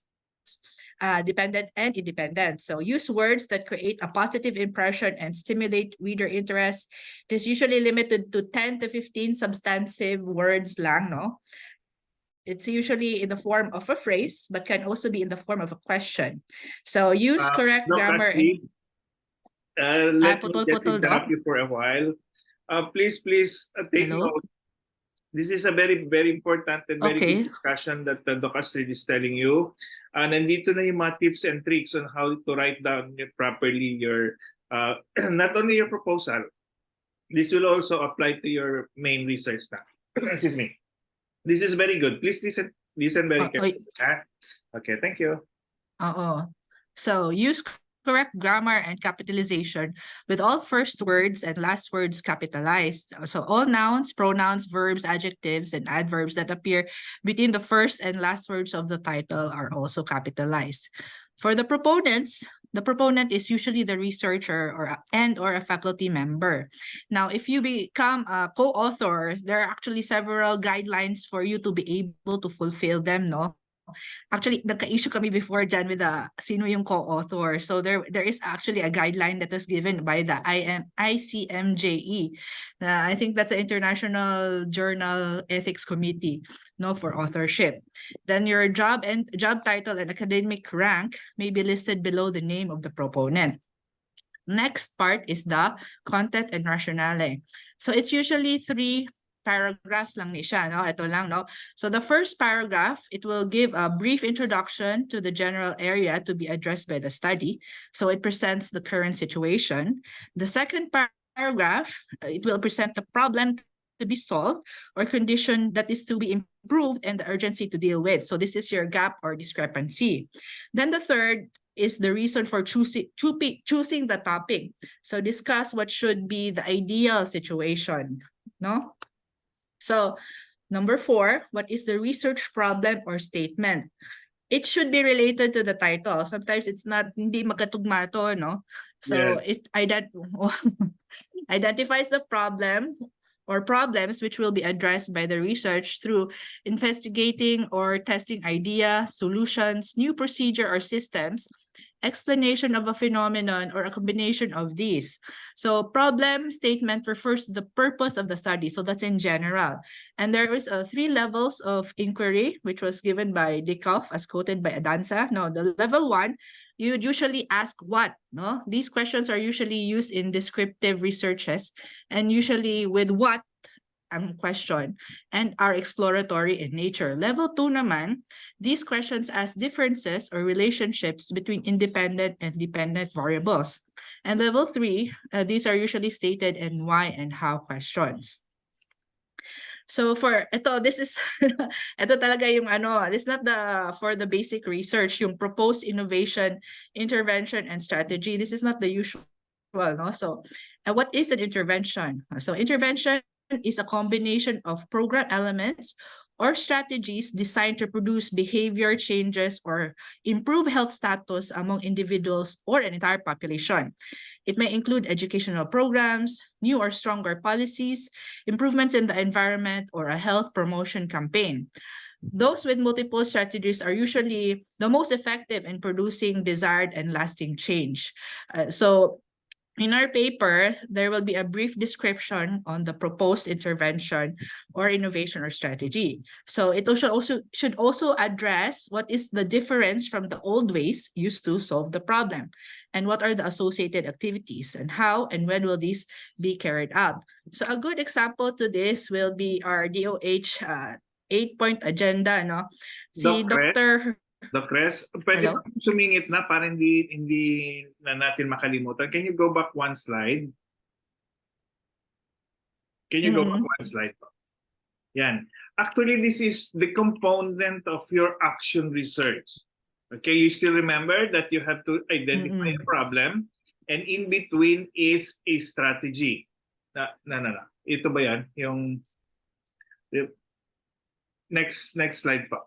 dependent and independent. So use words that create a positive impression and stimulate reader interest. It is usually limited to 10 to 15 substantive words lang, no? It's usually in the form of a phrase, but can also be in the form of a question. So use correct Doc grammar and Ashley, let me just putol-putol, Doc. interrupt you for a while. Please take Hello? note. This is a very, very important and very Okay. good discussion that Doc Astrid is telling you. Nandito na yung mga tips and tricks on how to write down properly your, not only your proposal, this will also apply to your main research now. Excuse me. This is very good. Please listen very carefully. Okay, thank you. So use correct grammar and capitalization with all first words and last words capitalized. So all nouns, pronouns, verbs, adjectives, and adverbs that appear between the first and last words of the title are also capitalized. For the proponents, the proponent is usually the researcher or a faculty member. Now, if you become a co-author, there are actually several guidelines for you to be able to fulfill them, no? Actually, nagka-issue kami before dyan with sino yung co-author. So there is actually a guideline that was given by the ICMJE. I think that's the International Journal Ethics Committee, no, for authorship. Then your job title and academic rank may be listed below the name of the proponent. Next part is the content and rationale. So it's usually 3 paragraphs lang ni siya, no? Ito lang, no? So the first paragraph, it will give a brief introduction to the general area to be addressed by the study. So it presents the current situation. The second paragraph, it will present the problem to be solved or condition that is to be improved and the urgency to deal with. So this is your gap or discrepancy. Then the third is the reason for choosing the topic. So discuss what should be the ideal situation, no? So number 4, what is the research problem or statement? It should be related to the title. Sometimes it's not, hindi magkatugma to, no? So Yes. it identifies the problem or problems which will be addressed by the research through investigating or testing idea, solutions, new procedure or systems, explanation of a phenomenon, or a combination of these. So problem statement refers to the purpose of the study. So that's in general. And there is 3 levels of inquiry, which was given by Dikoff as quoted by Adanza. No, the level 1, you would usually ask what, no? These questions are usually used in descriptive researches and usually with what ang question and are exploratory in nature. Level 2 naman, these questions ask differences or relationships between independent and dependent variables. And level 3, these are usually stated in why and how questions. So for ito, this is ito talaga yung this is not for the basic research, yung proposed innovation, intervention, and strategy. This is not the usual, no? So what is an intervention? So intervention is a combination of program elements or strategies designed to produce behavior changes or improve health status among individuals or an entire population. It may include educational programs, new or stronger policies, improvements in the environment, or a health promotion campaign. Those with multiple strategies are usually the most effective in producing desired and lasting change. So in our paper, there will be a brief description on the proposed intervention or innovation or strategy. So it should also address what is the difference from the old ways used to solve the problem, and what are the associated activities, and how and when will these be carried out. So a good example to this will be our DOH 8-point agenda, no? Si Dr. Doc Res, pwede Hello? pa sumingit na para hindi na natin makalimutan. Can you go back one slide? Can you go back one slide? Yan. Actually, this is the component of your action research. Okay, you still remember that you have to identify a problem, and in between is a strategy. No. Ito ba yan? Yung next slide pa.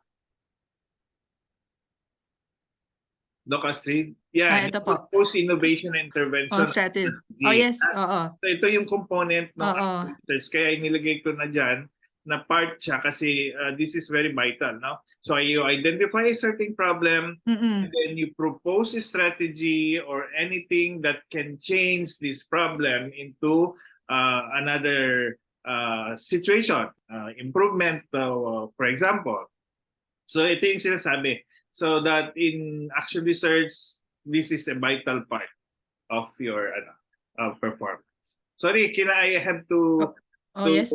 Doc Astrid? Yeah, ito po. Post Innovation and Intervention. Strategy. Oh, yes. So ito yung component ng research. Kaya inilagay ko na dyan na part siya kasi this is very vital, no? So you identify a certain problem, and then you propose a strategy or anything that can change this problem into another situation, improvement, for example. So ito yung sinasabi. So that in action research, this is a vital part of your performance. Sorry, I have to Oh, yes.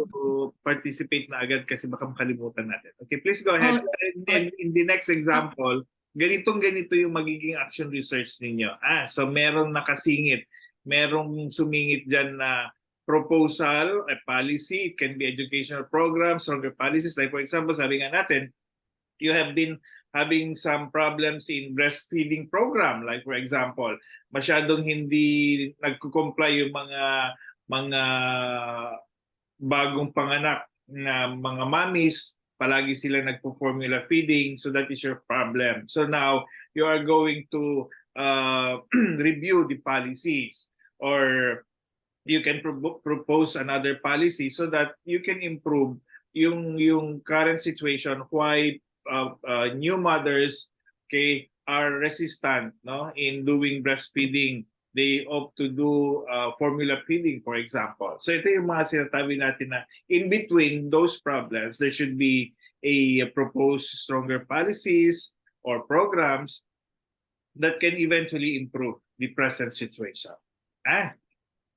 participate na agad kasi baka makalimutan natin. Okay, please go ahead. Oh, And in the next example, ganito yung magiging action research ninyo. So merong nakasingit, merong sumingit dyan na proposal, a policy, it can be educational programs, stronger policies. Like for example, sabi nga natin, you have been having some problems in breastfeeding program. Like for example, masyadong hindi nagko-comply yung mga bagong panganak na mga mommies, palagi sila nagpo-formula feeding, so that is your problem. So now you are going to review the policies, or you can propose another policy so that you can improve yung current situation why new mothers, okay, are resistant, no, in doing breastfeeding. They opt to do formula feeding, for example. So ito yung mga sinasabi natin na in between those problems, there should be a proposed stronger policies or programs that can eventually improve the present situation.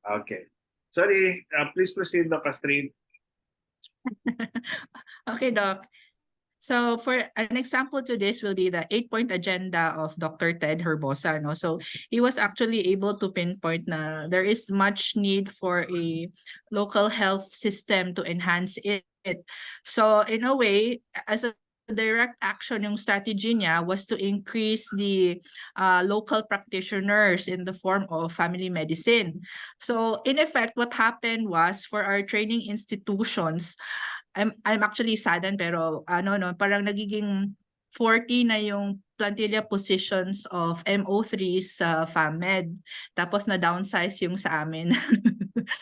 Okay. Sorry, please proceed, Doc Astrid. Okay, Doc. So for an example to this will be the 8-point agenda of Dr. Ted Herbosa. No? So he was actually able to pinpoint na there is much need for a local health system to enhance it. So in a way, as a direct action, yung strategy niya was to increase the local practitioners in the form of family medicine. So in effect, what happened was for our training institutions, I'm actually saddened pero parang nagiging 40 na yung plantilla positions of MO3 sa FAMED, tapos na downsize yung sa amin.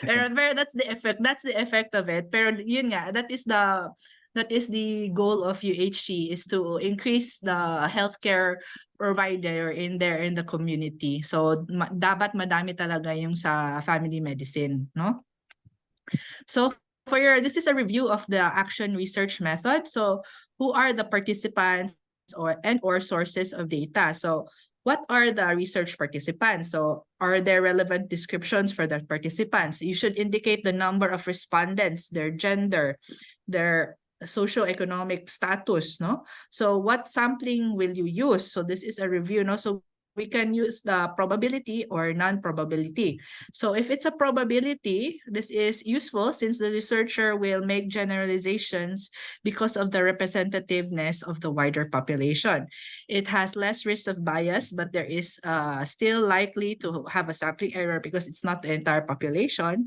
pero that's the effect of it. Pero yun nga, that is the goal of UHC, is to increase the healthcare provider in the community. So dapat madami talaga yung sa family medicine, no? So this is a review of the action research method. So who are the participants or sources of data? So what are the research participants? So are there relevant descriptions for the participants? You should indicate the number of respondents, their gender, their socioeconomic status, no? So what sampling will you use? So this is a review, no? So we can use the probability or non-probability. So if it's a probability, this is useful since the researcher will make generalizations because of the representativeness of the wider population. It has less risk of bias, but there is still likely to have a sampling error because it's not the entire population.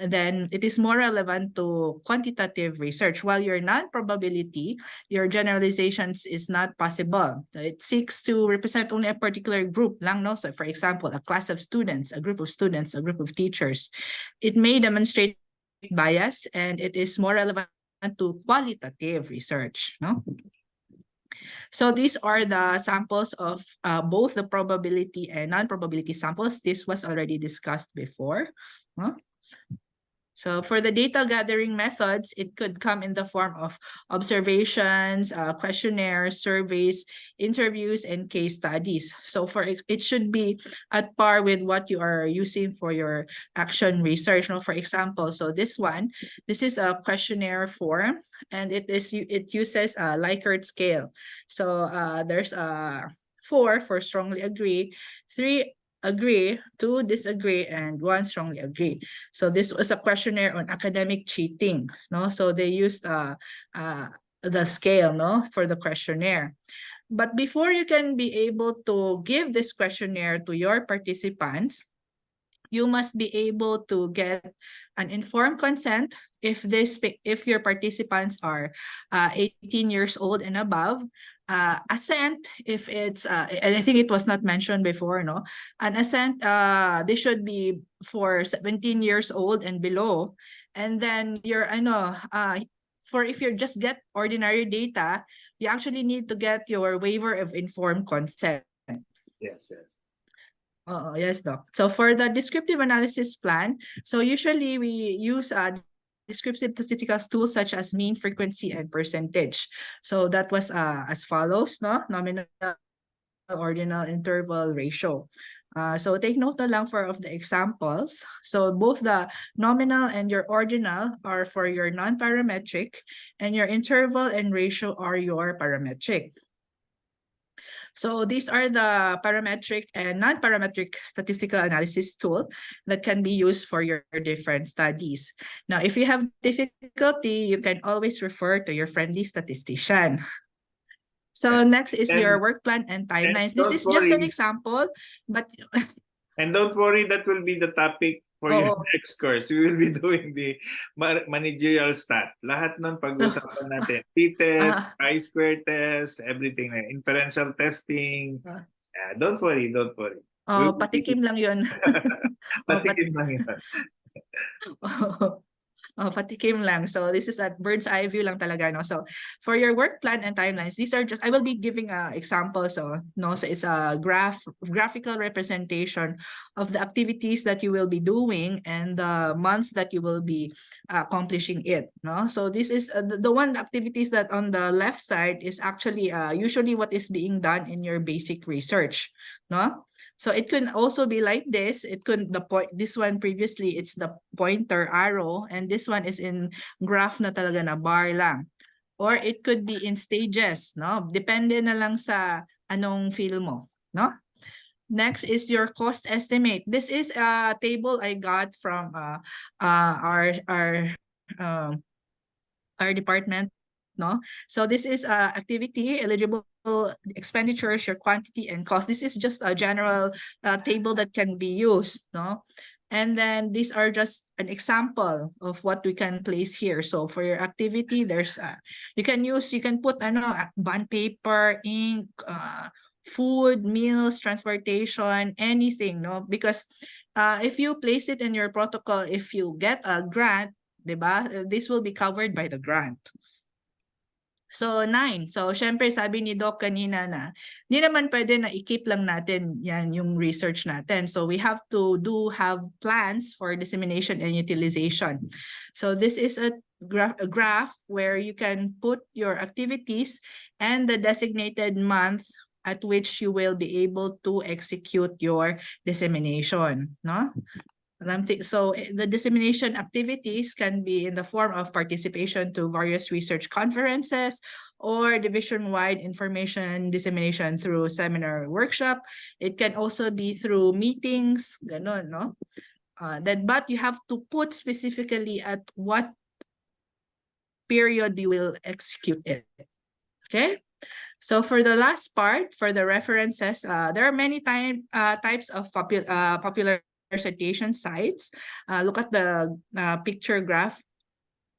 Then it is more relevant to quantitative research. While your non-probability, your generalizations is not possible. It seeks to represent only a particular group lang, no? So for example, a class of students, a group of students, a group of teachers. It may demonstrate bias, and it is more relevant to qualitative research, no? So these are the samples of both the probability and non-probability samples. This was already discussed before. So for the data gathering methods, it could come in the form of observations, questionnaires, surveys, interviews, and case studies. So it should be at par with what you are using for your action research. For example, so this is a questionnaire form, and it uses a Likert scale. So there's a 4 for strongly agree, 3 agree, 2 disagree, and 1 strongly agree. So this was a questionnaire on academic cheating, no? So they used the scale, no, for the questionnaire. But before you can be able to give this questionnaire to your participants, you must be able to get an informed consent if your participants are 18 years old and above. Assent if it's and I think it was not mentioned before, no? An assent, they should be for 17 years old and below. And then your for if you just get ordinary data, you actually need to get your waiver of informed consent. Yes, yes. Yes, Doc. So for the descriptive analysis plan, so usually we use descriptive statistical tools such as mean, frequency, and percentage. So that was as follows, no? Nominal, ordinal, interval, ratio. So take note na lang for of the examples. So both the nominal and your ordinal are for your non-parametric, and your interval and ratio are your parametric. So these are the parametric and non-parametric statistical analysis tool that can be used for your different studies. Now, if you have difficulty, you can always refer to your friendly statistician. So next is your work plan and timelines. This don't is just an worry. example, but And don't worry, that will be the topic for your next course. We will be doing the managerial stat. Lahat nun pag-usapan natin. T-test, chi-square test, everything. Inferential testing. Don't worry, don't worry. patikim lang yun. Patikim lang yun. Patikim lang. So this is a bird's eye view lang talaga, no? So for your work plan and timelines, these are just, I will be giving examples, no? So it's a graphical representation of the activities that you will be doing and the months that you will be accomplishing it, no? So this is the activities that on the left side is actually usually what is being done in your basic research, no? So it could also be like this. It could this one previously it's the pointer arrow, and this one is in graph na talaga na bar lang. Or it could be in stages, no? Depende na lang sa anong feel mo, no? Next is your cost estimate. This is a table I got from our department, no? So this is activity, eligible expenditures, your quantity and cost. This is just a general table that can be used, no? And then these are just an example of what we can place here. So for your activity, there's you can put bond paper, ink, food, meals, transportation, anything, no? Because if you place it in your protocol, if you get a grant, diba, this will be covered by the grant. So 9. So syempre sabi ni Doc kanina na hindi naman pwede na i-keep lang natin yan yung research natin. So we have to have plans for dissemination and utilization. So this is a graph where you can put your activities and the designated month at which you will be able to execute your dissemination, no? So the dissemination activities can be in the form of participation to various research conferences or division-wide information dissemination through seminar workshop. It can also be through meetings, ganon, no? But you have to put specifically at what period you will execute it. Okay? So for the last part, for the references, there are many types of popular citation sites. Look at the picture graph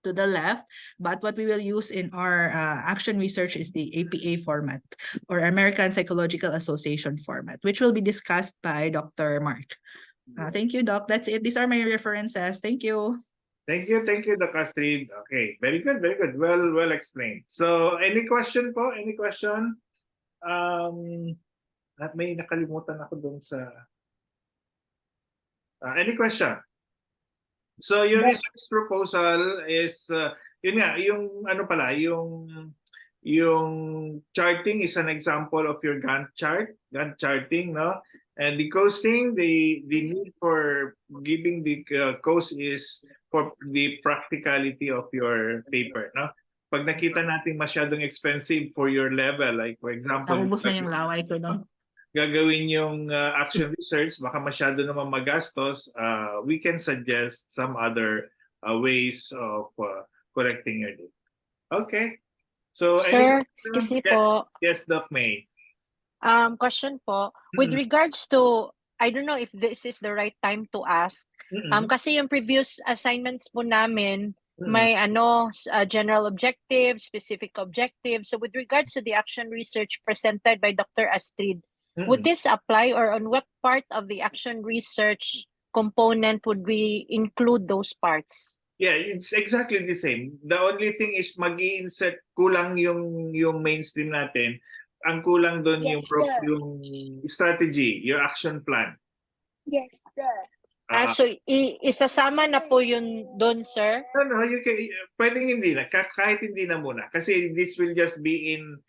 to the left, but what we will use in our action research is the APA format, or American Psychological Association format, which will be discussed by Dr. Mark. Thank you, Doc. That's it. These are my references. Thank you. Thank you, Doc Astrid. Okay, very good, very good. Well explained. So, any question po? Any question? May nakalimutan ako dun sa... any question? So your research proposal is yun nga, yung ano pala, yung charting is an example of your Gantt charting, no? And the costing, the need for giving the cost is for the practicality of your paper, no? Pag nakita natin masyadong expensive for your level, like for example, Naubos na yung laway ko doon. Gagawin yung action research, baka masyado naman magastos, we can suggest some other ways of correcting your data. Okay. So, Sir, excuse me po. Yes, Doc May. Question po. With regards to, I don't know if this is the right time to ask. Kasi yung previous assignments po namin, may general objective, specific objective. So with regards to the action research presented by Dr. Astrid, would this apply, or on what part of the action research component would we include those parts? Yeah, it's exactly the same. The only thing is mag-i-insert kulang yung mainstream natin. Ang kulang doon Yes, yung sir. yung strategy, your action plan. Yes, sir. So isasama na po yun doon, sir? No, you can, pwedeng hindi na, kahit hindi na muna. Kasi this will just be in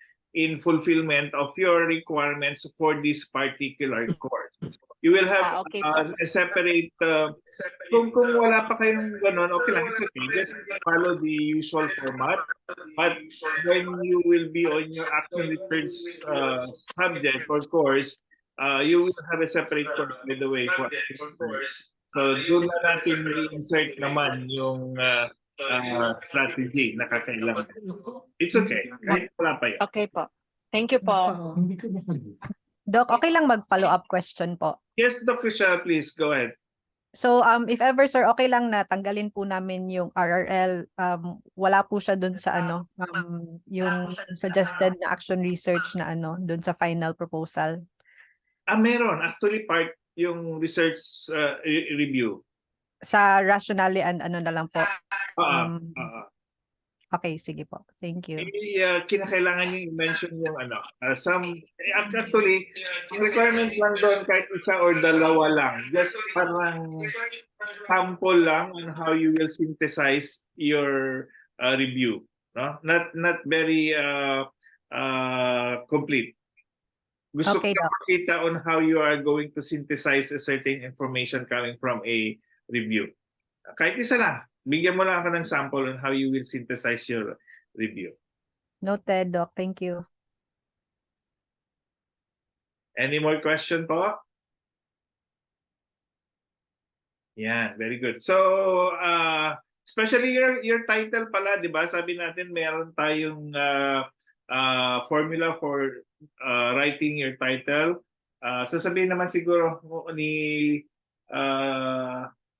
fulfillment of your requirements for this particular course. You will have Okay po. a separate, kung wala pa kayong ganun, okay lang, it's okay. Just follow the usual format. But when you will be on your action research subject or course, you will have a separate course, by the way, for so doon na natin i-insert naman yung strategy na kakailangan. It's okay. Kahit wala pa yun. Okay po. Thank you po. Doc, okay lang mag-follow up question po. Yes, Dr. Shah, please go ahead. So if ever sir, okay lang na tanggalin po namin yung RRL, wala po siya dun sa yung suggested na action research na dun sa final proposal. Meron. Actually, part yung research review. Sa rationale and na lang po. Okay, sige po. Thank you. Kinakailangan nyo i-mention yung actually, yung requirement lang doon kahit isa or dalawa lang. Just parang sample lang on how you will synthesize your review. No? Not very complete. Gusto ko makita on how you are going to synthesize a certain information coming from a review. Kahit isa lang. Bigyan mo lang ako ng sample on how you will synthesize your review. Noted, Doc. Thank you. Any more question po? Yeah, very good. So, especially your title pala, di ba? Sabi natin meron tayong formula for writing your title. Sasabihin naman siguro ni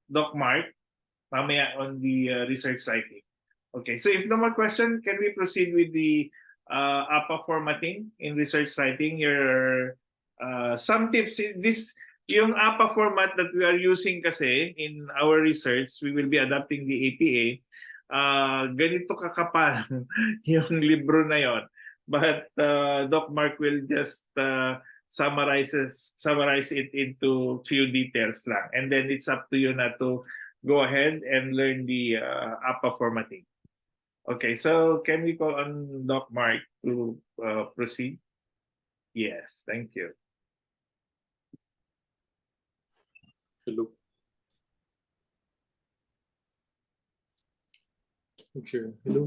Doc Mark mamaya on the research writing. Okay, so if no more question, can we proceed with the APA formatting in research writing? Your some tips. Yung APA format that we are using kasi in our research, we will be adapting the APA. Ganito kakapal yung libro na yon. But Doc Mark will just summarize it into few details lang. And then it's up to you na to go ahead and learn the APA formatting. Okay, so can we call on Doc Mark to proceed? Yes, thank you. Hello. Sure. Hello.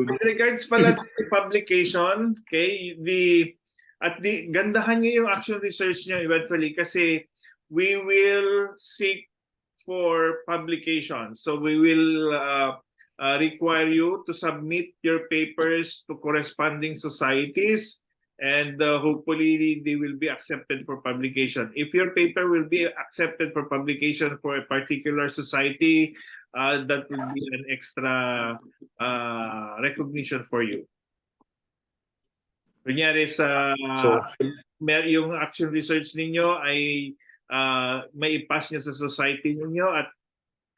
With regards pala to publication, okay, gandahan niyo yung action research niyo eventually kasi we will seek for publication. So we will require you to submit your papers to corresponding societies and hopefully they will be accepted for publication. If your paper will be accepted for publication for a particular society, that will be an extra recognition for you. Kunyari yung action research ninyo ay may i-pass nyo sa society ninyo at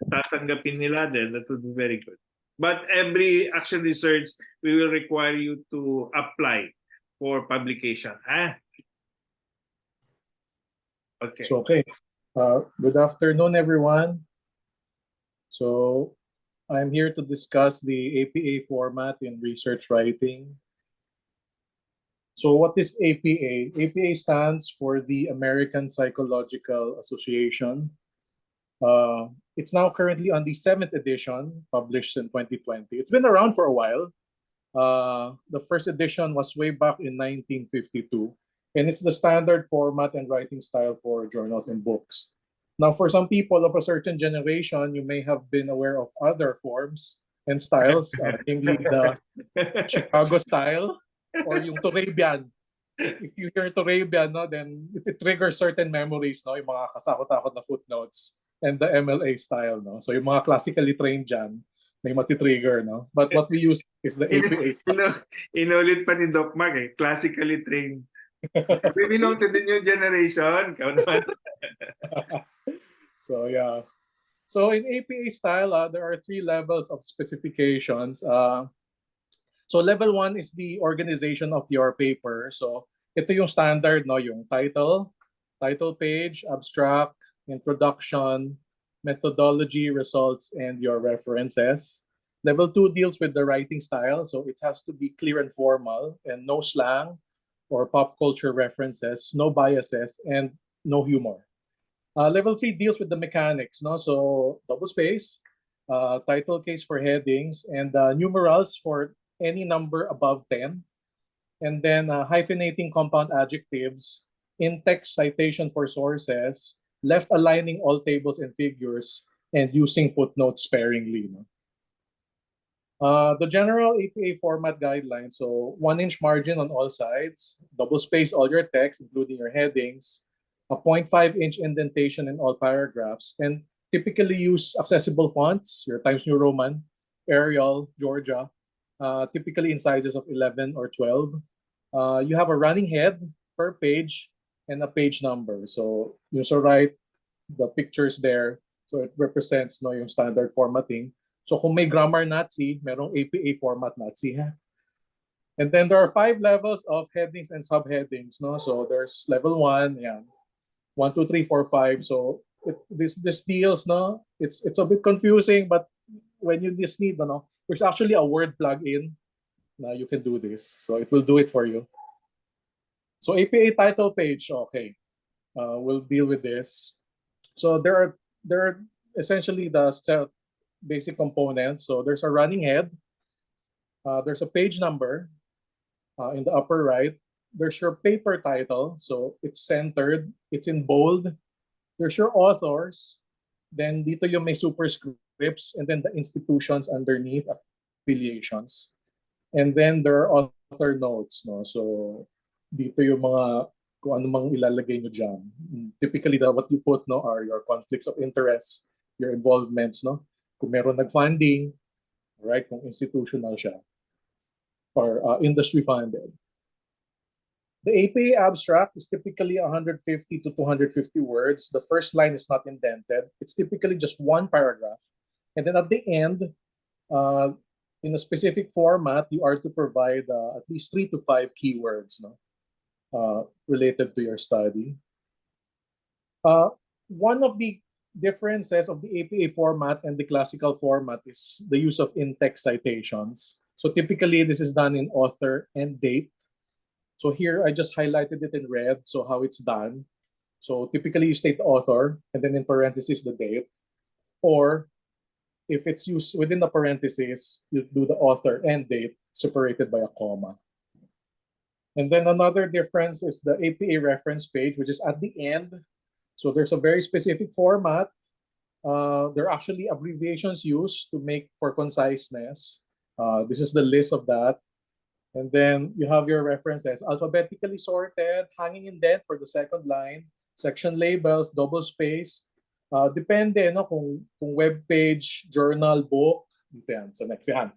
tatanggapin nila, then that would be very good. But every action research, we will require you to apply for publication. Okay. So, okay. Good afternoon, everyone. So, I'm here to discuss the APA format in research writing. So what is APA? APA stands for the American Psychological Association. It's now currently on the 7th edition, published in 2020. It's been around for a while. The first edition was way back in 1952, and it's the standard format and writing style for journals and books. Now, for some people of a certain generation, you may have been aware of other forms and styles, namely the Chicago style, or yung Turabian. If you hear Turabian, no, then it triggers certain memories, no, yung mga kasakot-takot na footnotes, and the MLA style, no. So yung mga classically trained dyan, may matitrigger, no. But what we use is the APA style. Inulit pa ni Doc Mark, classically trained. We belong to the new generation. So yeah. So in APA style, there are 3 levels of specifications. So level 1 is the organization of your paper. So ito yung standard, no, yung title page, abstract, introduction, methodology, results, and your references. Level 2 deals with the writing style. So it has to be clear and formal and no slang or pop culture references, no biases, and no humor. Level 3 deals with the mechanics, no? So double space, title case for headings, and numerals for any number above 10. And then hyphenating compound adjectives, in-text citation for sources, left aligning all tables and figures, and using footnotes sparingly. No? The general APA format guidelines, so 1-inch margin on all sides, double space all your text, including your headings, a 0.5-inch indentation in all paragraphs, and typically use accessible fonts, your Times New Roman, Arial, Georgia, typically in sizes of 11 or 12. You have a running head per page and a page number. So you so write the pictures there, so it represents no yung standard formatting. So kung may grammar Nazi, merong APA format Nazi. Ha? And then there are 5 levels of headings and subheadings. No? So there's level 1, yeah, 1, 2, 3, 4, 5. So this deals, no? It's a bit confusing, but when you just need, no, there's actually a word plugin. Now you can do this, so it will do it for you. So APA title page, okay, we'll deal with this. So there are essentially the basic components. So there's a running head, there's a page number in the upper right. There's your paper title, so it's centered, it's in bold. There's your authors, then dito yung may superscripts, and then the institutions underneath, affiliations. And then there are author notes, no? So dito yung mga kung ano mang ilalagay nyo dyan. Typically, what you put, no, are your conflicts of interest, your involvements, no? Kung meron nag-funding, right? Kung institutional siya, or industry funded. The APA abstract is typically 150 to 250 words. The first line is not indented. It's typically just one paragraph. And then at the end, in a specific format, you are to provide at least 3 to 5 keywords, no? Related to your study. One of the differences of the APA format and the classical format is the use of in-text citations. So typically, this is done in author and date. So here, I just highlighted it in red, so how it's done. So typically, you state the author, and then in parentheses, the date. Or if it's used within the parentheses, you do the author and date separated by a comma. And then another difference is the APA reference page, which is at the end. So there's a very specific format. There are actually abbreviations used to make for conciseness. This is the list of that. And then you have your references alphabetically sorted, hanging indent for the second line, section labels, double space. Depende, no, kung web page, journal, book, dito yan, sa next yan.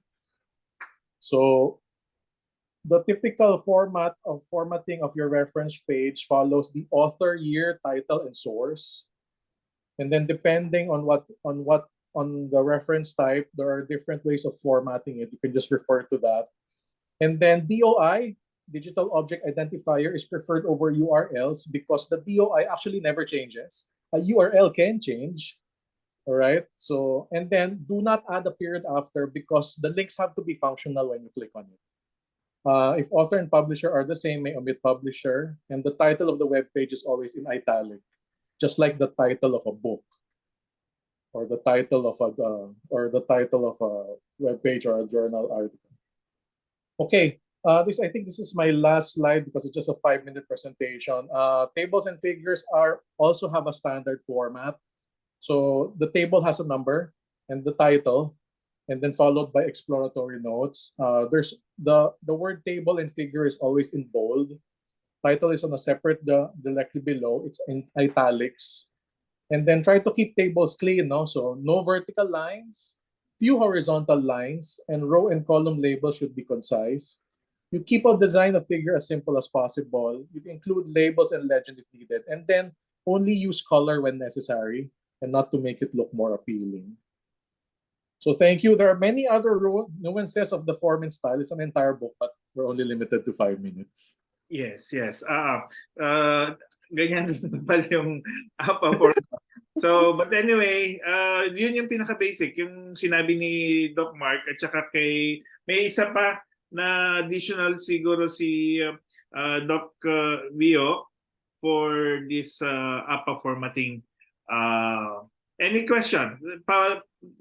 So the typical formatting of your reference page follows the author, year, title, and source. And then depending on the reference type, there are different ways of formatting it. You can just refer to that. And then DOI, digital object identifier, is preferred over URLs because the DOI actually never changes. A URL can change. All right. So, and then do not add a period after because the links have to be functional when you click on it. If author and publisher are the same, may omit publisher, and the title of the web page is always in italic, just like the title of a book, or the title of a web page or a journal article. Okay, I think this is my last slide because it's just a 5-minute presentation. Tables and figures also have a standard format. So the table has a number and the title, and then followed by exploratory notes. There's the word table and figure is always in bold. Title is on a separate directly below. It's in italics. And then try to keep tables clean, no? So no vertical lines, few horizontal lines, and row and column labels should be concise. You keep a design of figure as simple as possible. You include labels and legend if needed, and then only use color when necessary. and not to make it look more appealing. So thank you. There are many other nuances of the form and style. It's an entire book, but we're only limited to 5 minutes. Yes, yes. Ganyan din pala yung APA format. So, but anyway, yun yung pinaka-basic, yung sinabi ni Doc Mark at saka may isa pa na additional siguro si Doc Vio for this APA formatting. Any question?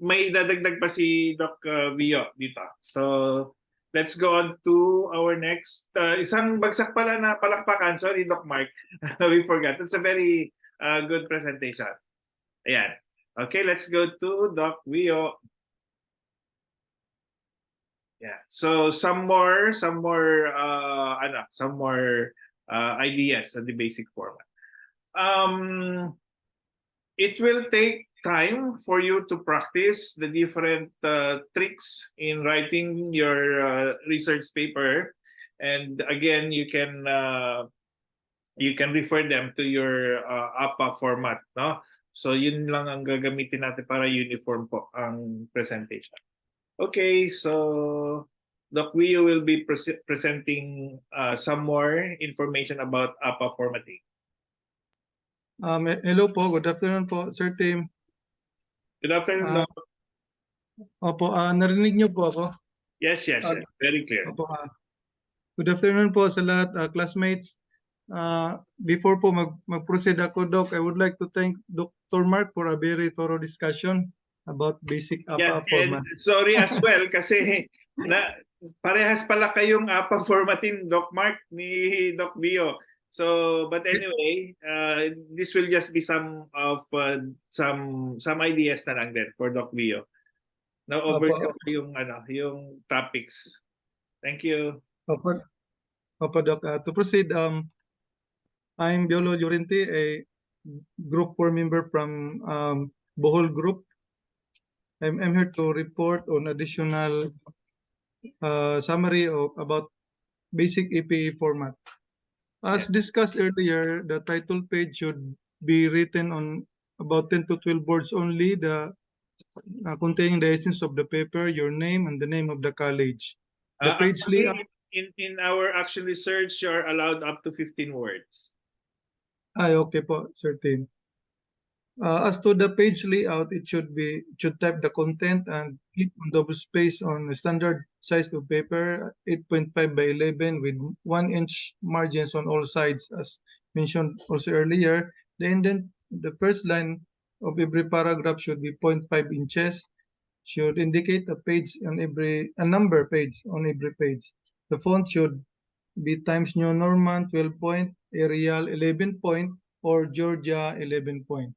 May dadagdag pa si Doc Vio dito. So, let's go on to our next. Isang bagsak pala na palakpakan. Sorry, Doc Mark. We forgot. It's a very good presentation. Ayan. Okay, let's go to Doc Vio. Yeah. So some more ideas on the basic format. It will take time for you to practice the different tricks in writing your research paper, and again, you can refer them to your APA format, no? So yun lang ang gagamitin natin para uniform po ang presentation. Okay, so Doc Wio will be presenting some more information about APA formatting. Hello po, good afternoon po, Sir Tim. Good afternoon, Doc. Opo, narinig niyo po ako? Yes, very clear. Opo, good afternoon po sa lahat, classmates. Before po mag-proceed ako, Doc, I would like to thank Dr. Mark for a very thorough discussion about basic APA format. And sorry as well kasi parehas pala kayong APA formatting, Doc Mark ni Doc Bio. So, but anyway, this will just be some ideas na lang din for Doc Bio. Now over yung topics. Thank you. Opo, Doc. To proceed, I'm Biolo Llorente, a Group 4 member from Bohol Group. I'm here to report on additional summary about basic APA format. As discussed earlier, the title page should be written on about 10 to 12 words only, containing the essence of the paper, your name, and the name of the college. The page layout. In our actually search, you're allowed up to 15 words. Okay po, Sir Tim. As to the page layout, it should type the content and click on double space on the standard size of paper, 8.5 by 11 with 1-inch margins on all sides, as mentioned also earlier. The first line of every paragraph should be 0.5 inches, should indicate a number page on every page. The font should be Times New Roman 12 point, Arial 11 point, or Georgia 11 point.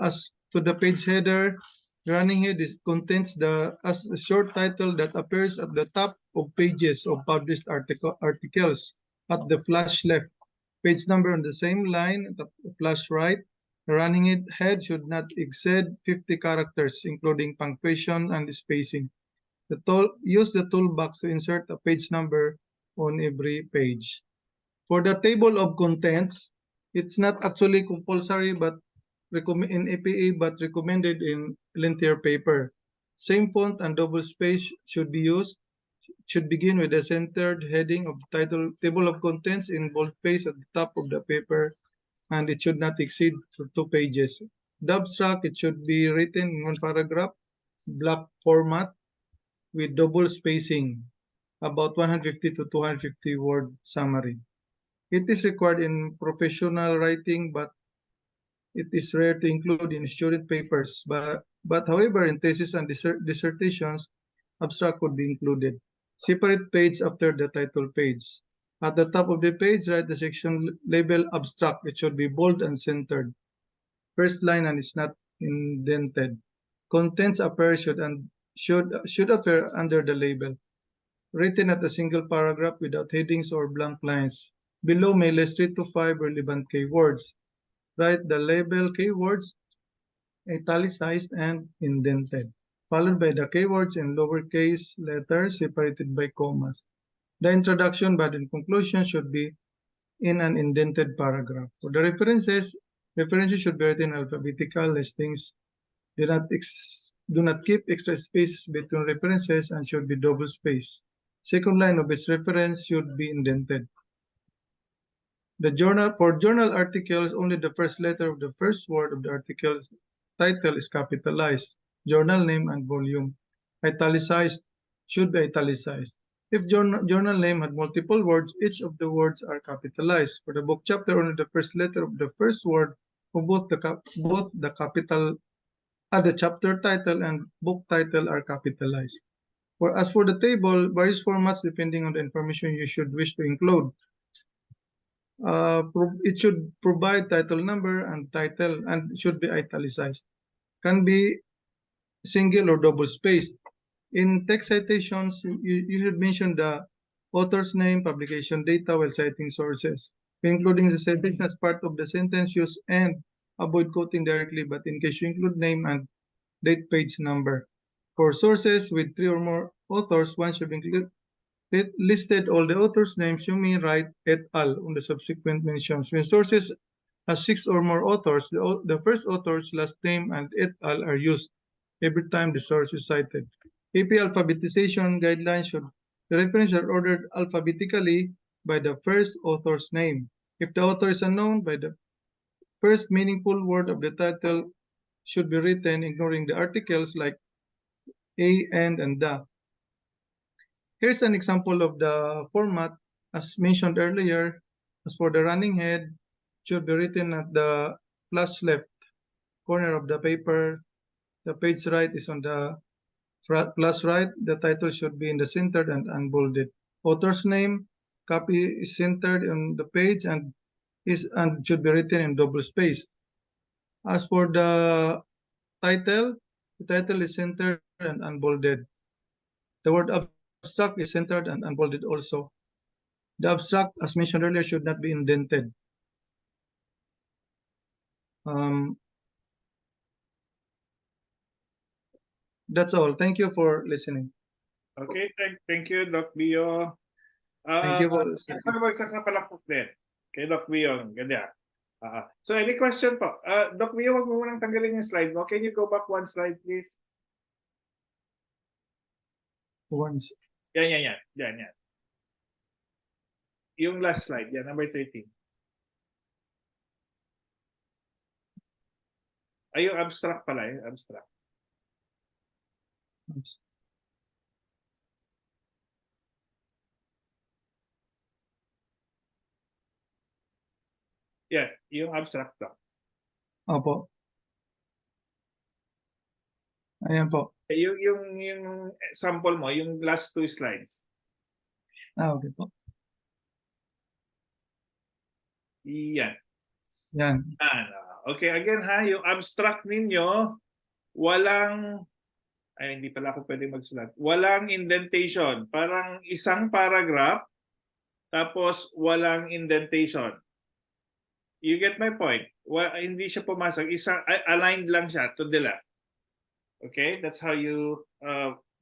As to the page header, running head contains a short title that appears at the top of pages of published articles at the flash left. Page number on the same line at the flash right. The running head should not exceed 50 characters, including punctuation and spacing. Use the toolbox to insert a page number on every page. For the table of contents, it's not actually compulsory in APA, but recommended in lengthier paper. Same font and double space should be used. Should begin with the centered heading of the table of contents in boldface at the top of the paper, and it should not exceed 2 pages. The abstract, it should be written in one paragraph, block format with double spacing, about 150 to 250 word summary. It is required in professional writing, but it is rare to include in student papers. But however, in thesis and dissertations, abstract could be included. Separate page after the title page. At the top of the page, write the section label abstract. It should be bold and centered. First line and it's not indented. Contents should appear under the label. Written at a single paragraph without headings or blank lines. Below may list 3 to 5 relevant keywords. Write the label keywords italicized and indented, followed by the keywords in lowercase letters separated by commas. The introduction, body, and conclusion should be in an indented paragraph. For the references, References should be written in alphabetical listings. Do not keep extra spaces between references and should be double spaced. Second line of its reference should be indented. For journal articles, only the first letter of the first word of the article's title is capitalized. Journal name and volume. Italicized should be italicized. If journal name had multiple words, each of the words are capitalized. For the book chapter, only the first letter of the first word of both the capital the chapter title and book title are capitalized. As for the table, various formats depending on the information you should wish to include. It should provide title number and title and should be italicized. Can be single or double spaced. In text citations, you should mention the author's name, publication data while citing sources. Including the citation as part of the sentence, use and avoid quoting directly, but in case you include name and date page number. For sources with 3 or more authors, one should include listed all the authors' names. You may write et al. On the subsequent mentions. When sources has 6 or more authors, the first author's last name and et al. Are used every time the source is cited. AP alphabetization guidelines should the references are ordered alphabetically by the first author's name. If the author is unknown, by the first meaningful word of the title should be written, ignoring the articles like a, and the. Here's an example of the format as mentioned earlier. As for the running head, it should be written at the plus left corner of the paper. The page right is on the plus right. The title should be in the center and unbolded. Author's name, copy is centered on the page and should be written in double space. As for the title is centered and unbolded. The word abstract is centered and unbolded also. The abstract, as mentioned earlier, should not be indented. That's all. Thank you for listening. Okay, thank you, Doc Bio. Thank you for Sa bagsak na palakpak din. Kay Doc Bio, ganda. So any question po? Doc Bio, wag mo munang tanggalin yung slide mo. Can you go back one slide, please? once. Yan. Yung last slide, yan, number 13. Ay, yung abstract pala, yung abstract. Yeah, yung abstract to. Opo. Ayan po. Yung sample mo, yung last 2 slides. Okay po. Yan. Yan. Okay, again ha, yung abstract ninyo, walang, ay hindi pala ako pwede magsulat. Walang indentation. Parang isang paragraph, tapos walang indentation. You get my point? Hindi siya pumasok. Aligned lang siya to the left. Okay? That's how you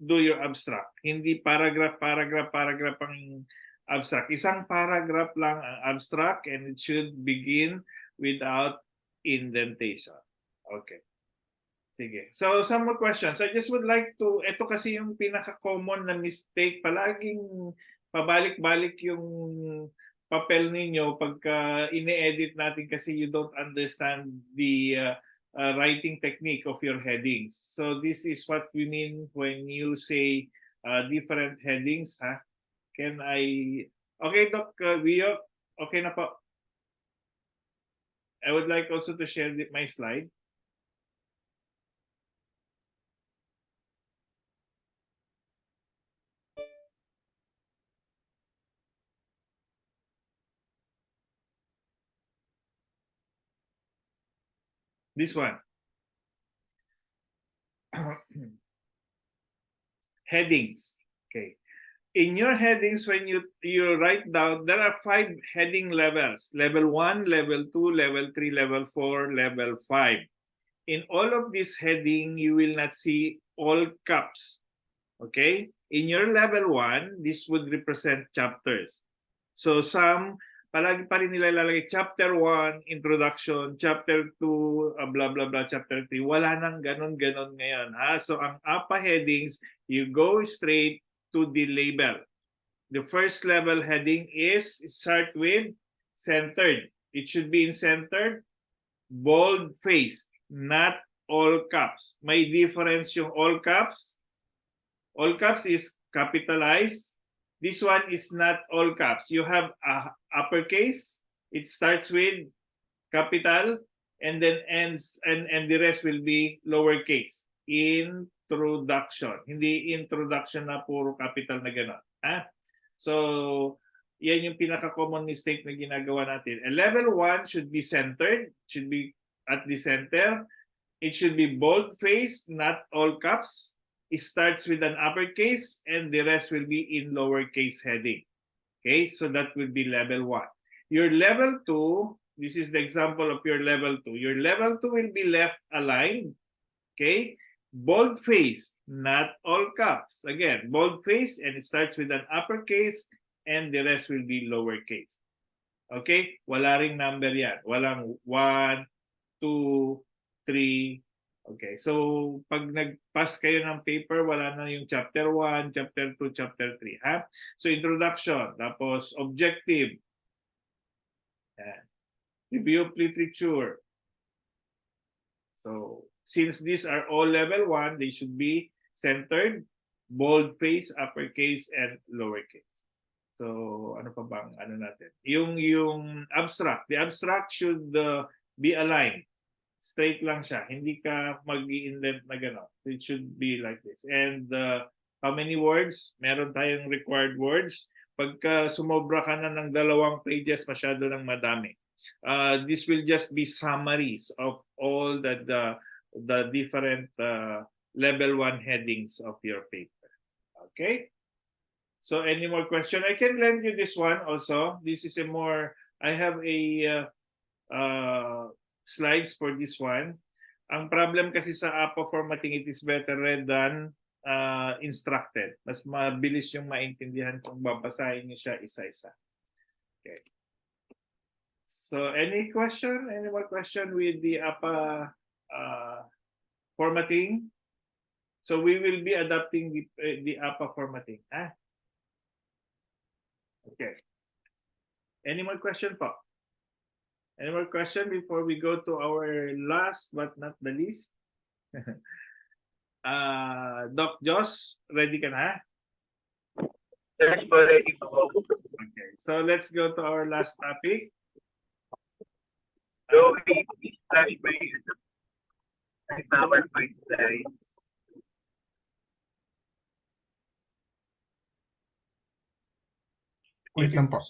do your abstract. Hindi paragraph ang abstract. Isang paragraph lang ang abstract and it should begin without indentation. Okay. Sige. So, some more questions. I just would like to, ito kasi yung pinaka-common na mistake. Palaging pabalik-balik yung papel ninyo pagka ine-edit natin kasi you don't understand the writing technique of your headings. So this is what we mean when you say different headings. Can I... Okay, Doc Vio, okay na po. I would like also to share my slide. This one. Headings. Okay. In your headings, when you write down, there are 5 heading levels. Level 1, level 2, level 3, level 4, level 5. In all of this heading, you will not see all caps. Okay? In your level 1, this would represent chapters. So some palagi pa rin nila ilalagay chapter 1, introduction, chapter 2, blah blah blah, chapter 3. Wala nang ganon-ganon ngayon. So ang APA headings, you go straight to the label. The first level heading is start with centered. It should be in centered, bold face, not all caps. May difference yung all caps. All caps is capitalized. This one is not all caps. You have a uppercase. It starts with capital and then ends and the rest will be lowercase. Introduction. Hindi introduction na puro capital na gano'n. So, yan yung pinaka-common mistake na ginagawa natin. And level 1 should be centered, should be at the center. It should be bold-faced, not all caps. It starts with an uppercase and the rest will be in lowercase heading. Okay, so that will be level 1. Your level 2, this is the example of your level 2. Your level 2 will be left aligned. Okay, bold-faced, not all caps. Again, bold-faced and it starts with an uppercase and the rest will be lowercase. Okay? Wala ring number yan. Walang 1, 2, 3. Okay. So, pag nag-pass kayo ng paper, wala na yung chapter 1, chapter 2, chapter 3. So, introduction. Tapos, objective. Yan. Review of literature. So, since these are all level 1, they should be centered, boldface, uppercase, and lowercase. So, ano pa bang ano natin? Yung abstract. The abstract should be aligned. Straight lang siya. Hindi ka mag-i-indent na gano'n. It should be like this. And how many words? Meron tayong required words. Pagka sumobra ka na ng 2 pages, masyado lang madami. This will just be summaries of all the different level 1 headings of your paper. Okay? So any more question? I can lend you this one also. This is I have a slides for this one. Ang problem kasi sa APA formatting, it is better read than instructed. Mas mabilis yung maintindihan kung babasahin niyo siya isa-isa. Okay. So any question? Any more question with the APA formatting? So we will be adapting the APA formatting. Okay. Any more question po? Any more question before we go to our last but not the least? Doc Joss, ready ka na? Yes, ready po. Okay, so let's go to our last topic. So, please flash my PowerPoint slide. Wait lang po.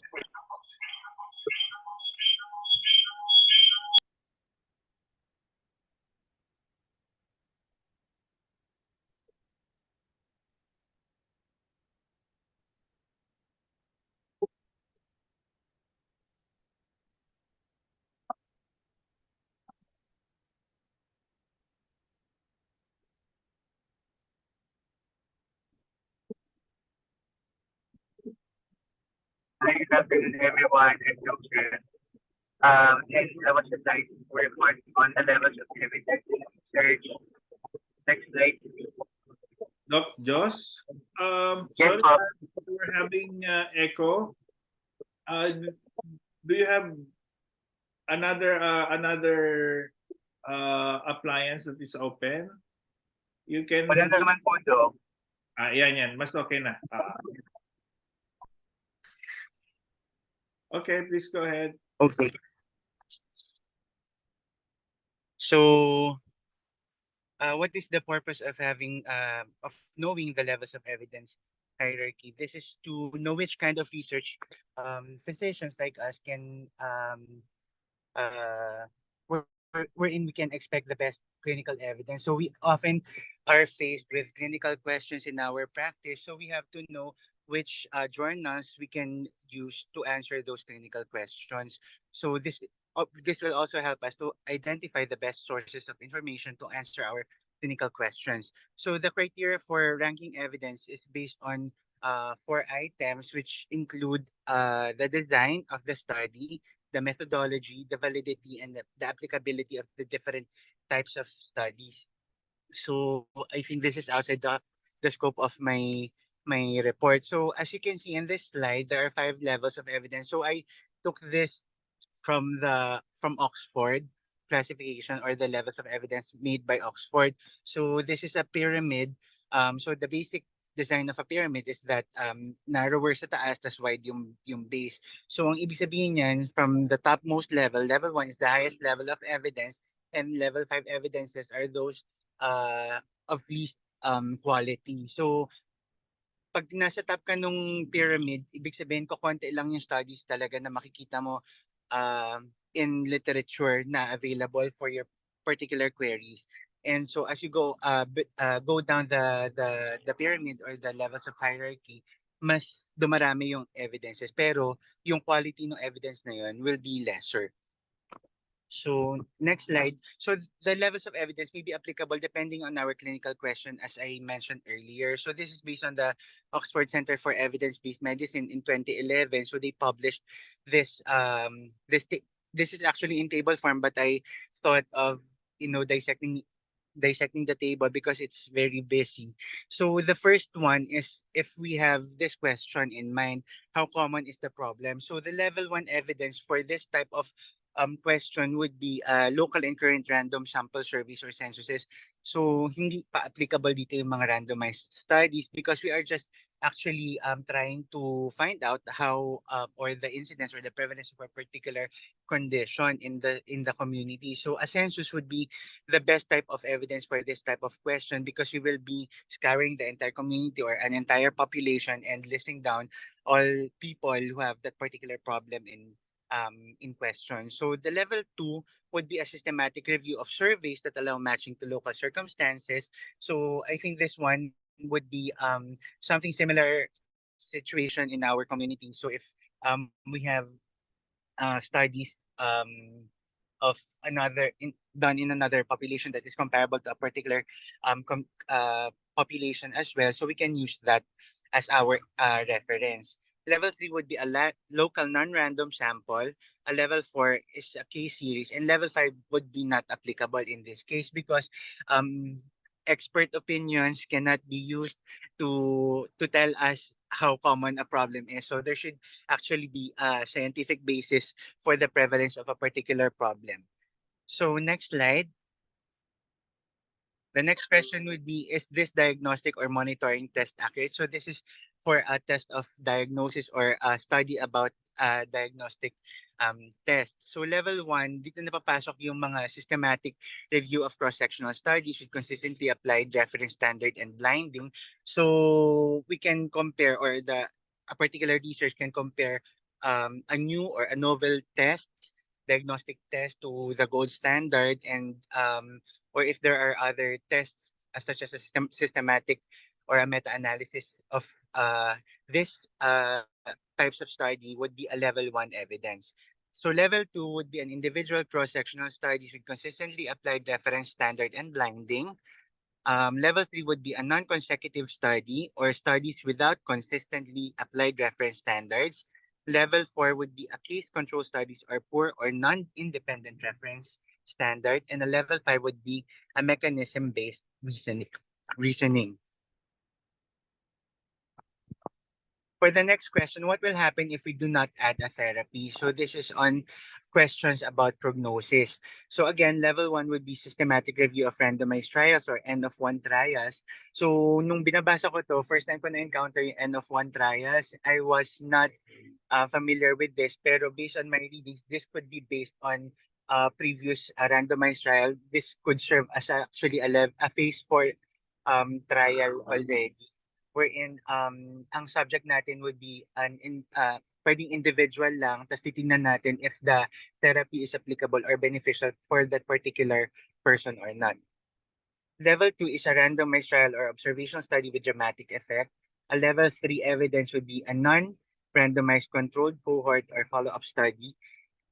Hi, good afternoon, everyone, and children. And I was excited to report on the levels of evidence in research. Next slide. Doc Joss, Yes, sorry, po. we're having echo. Do you have another appliance that is open? You can. Wala naman po, Doc. Yan. Mas okay na. Okay, please go ahead. Okay. So, what is the purpose of having of knowing the levels of evidence hierarchy? This is to know which kind of research physicians like us can wherein we can expect the best clinical evidence. So we often are faced with clinical questions in our practice. So we have to know which journals we can use to answer those clinical questions. So this will also help us to identify the best sources of information to answer our clinical questions. So the criteria for ranking evidence is based on four items, which include the design of the study, the methodology, the validity, and the applicability of the different types of studies. So I think this is outside the scope of my report. So as you can see in this slide, there are five levels of evidence. So I took this from Oxford classification or the levels of evidence made by Oxford. So this is a pyramid. So the basic design of a pyramid is that narrower sa taas, tas wide yung base. So ang ibig sabihin niyan, from the topmost level, level 1 is the highest level of evidence, and level 5 evidences are those of least quality. So pag nasa top ka nung pyramid, ibig sabihin ko konti lang yung studies talaga na makikita mo in literature na available for your particular queries. And so as you go down the pyramid or the levels of hierarchy, mas dumarami yung evidences, pero yung quality ng evidence na yun will be lesser. So next slide. So the levels of evidence may be applicable depending on our clinical question, as I mentioned earlier. So this is based on the Oxford Center for Evidence-Based Medicine in 2011. So they published this. This is actually in table form, but I thought of dissecting the table because it's very busy. So the first one is, if we have this question in mind, how common is the problem? So the level 1 evidence for this type of question would be local and current random sample surveys or censuses. So hindi pa applicable dito yung mga randomized studies because we are just actually trying to find out how or the incidence or the prevalence of a particular condition in the community. So a census would be the best type of evidence for this type of question because we will be scouring the entire community or an entire population and listing down all people who have that particular problem in question. So the level 2 would be a systematic review of surveys that allow matching to local circumstances. So I think this one would be something similar situation in our community. So if we have studies of done in another population that is comparable to a particular population as well, so we can use that as our reference. Level 3 would be a local non-random sample. A level 4 is a case series, and level 5 would be not applicable in this case because expert opinions cannot be used to tell us how common a problem is. So there should actually be a scientific basis for the prevalence of a particular problem. So next slide. The next question would be, is this diagnostic or monitoring test accurate? So this is for a test of diagnosis or a study about diagnostic test. So level 1, dito napapasok yung mga systematic review of cross-sectional studies with consistently applied reference standard and blinding. So we can compare, or a particular research can compare a new or a novel test, diagnostic test, to the gold standard, and or if there are other tests such as a systematic or a meta-analysis of this types of study would be a level 1 evidence. So level 2 would be an individual cross-sectional studies with consistently applied reference standard and blinding. Level 3 would be a non-consecutive study or studies without consistently applied reference standards. Level 4 would be a case control studies or poor or non-independent reference standard. And a level 5 would be a mechanism-based reasoning. For the next question, what will happen if we do not add a therapy? So this is on questions about prognosis. So again, level 1 would be systematic review of randomized trials or N of 1 trials. So nung binabasa ko to, first time ko na-encounter yung N of 1 trials, I was not familiar with this. Pero based on my readings, this could be based on previous randomized trial. This could serve as actually a phase 4 trial already, wherein ang subject natin would be pwedeng individual lang, tapos titingnan natin if the therapy is applicable or beneficial for that particular person or not. Level 2 is a randomized trial or observational study with dramatic effect. A level 3 evidence would be a non-randomized controlled cohort or follow-up study.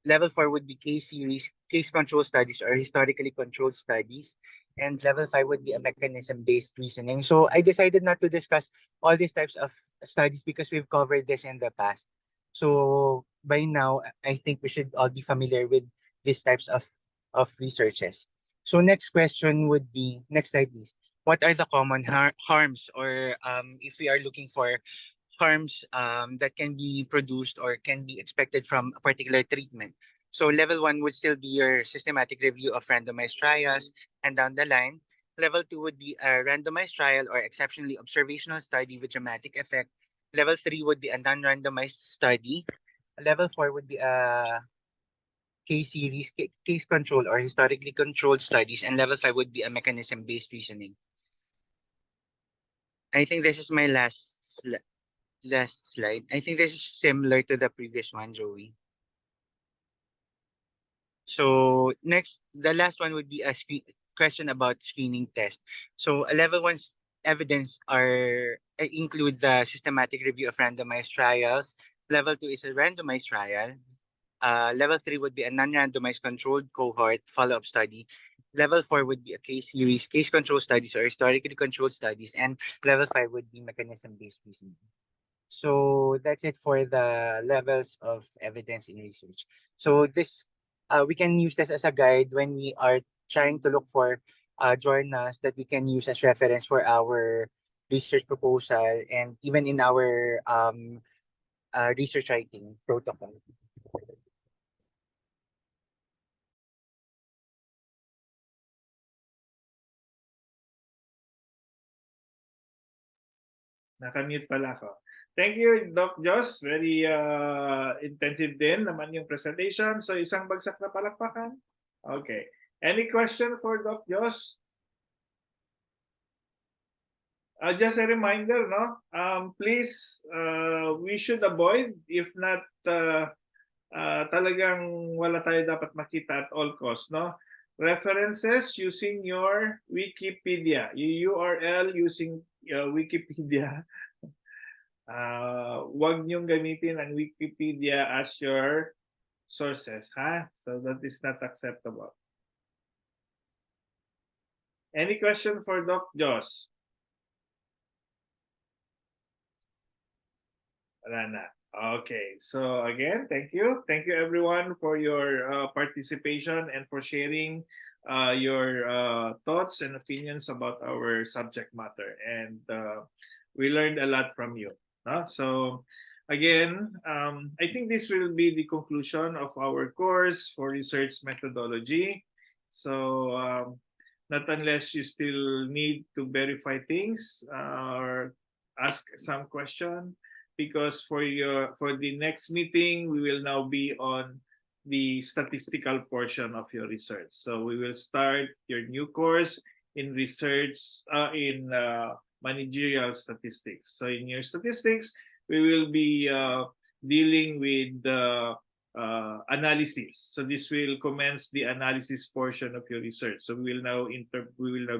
Level 4 would be case series, case control studies or historically controlled studies. And level 5 would be a mechanism-based reasoning. So I decided not to discuss all these types of studies because we've covered this in the past. So by now, I think we should all be familiar with these types of researches. So next question would be, next slide please. What are the common harms, or if we are looking for harms that can be produced or can be expected from a particular treatment? So level 1 would still be your systematic review of randomized trials, and down the line, level 2 would be a randomized trial or exceptionally observational study with dramatic effect. Level 3 would be a non-randomized study. Level 4 would be a case series, case control or historically controlled studies, and level 5 would be a mechanism-based reasoning. I think this is my last slide. I think this is similar to the previous one, Joey. So next, the last one would be a question about screening test. So a level 1's evidence are include the systematic review of randomized trials. Level 2 is a randomized trial. Level 3 would be a non-randomized controlled cohort follow-up study. Level 4 would be a case series, case control studies or historically controlled studies. And level 5 would be mechanism-based reasoning. So that's it for the levels of evidence in research. So this, we can use this as a guide when we are trying to look for journals that we can use as reference for our research proposal and even in our research writing protocol. Nakamute pala ako. Thank you, Doc Joss. Very intensive din naman yung presentation. So isang bagsak na palakpakan. Okay. Any question for Doc Joss? Just a reminder, no? Please, we should avoid, if not talagang wala tayo dapat makita at all costs, no? References using your Wikipedia, yung URL using Wikipedia. Wag niyong gamitin ang Wikipedia as your sources, ha? So that is not acceptable. Any question for Doc Joss? Wala na. Okay, so again, thank you. Thank you everyone for your participation and for sharing your thoughts and opinions about our subject matter. And we learned a lot from you. So again, I think this will be the conclusion of our course for research methodology. So not unless you still need to verify things or ask some question, because for the next meeting, we will now be on the statistical portion of your research. So we will start your new course in research in managerial statistics. So in your statistics, we will be dealing with analysis. So this will commence the analysis portion of your research. So we will now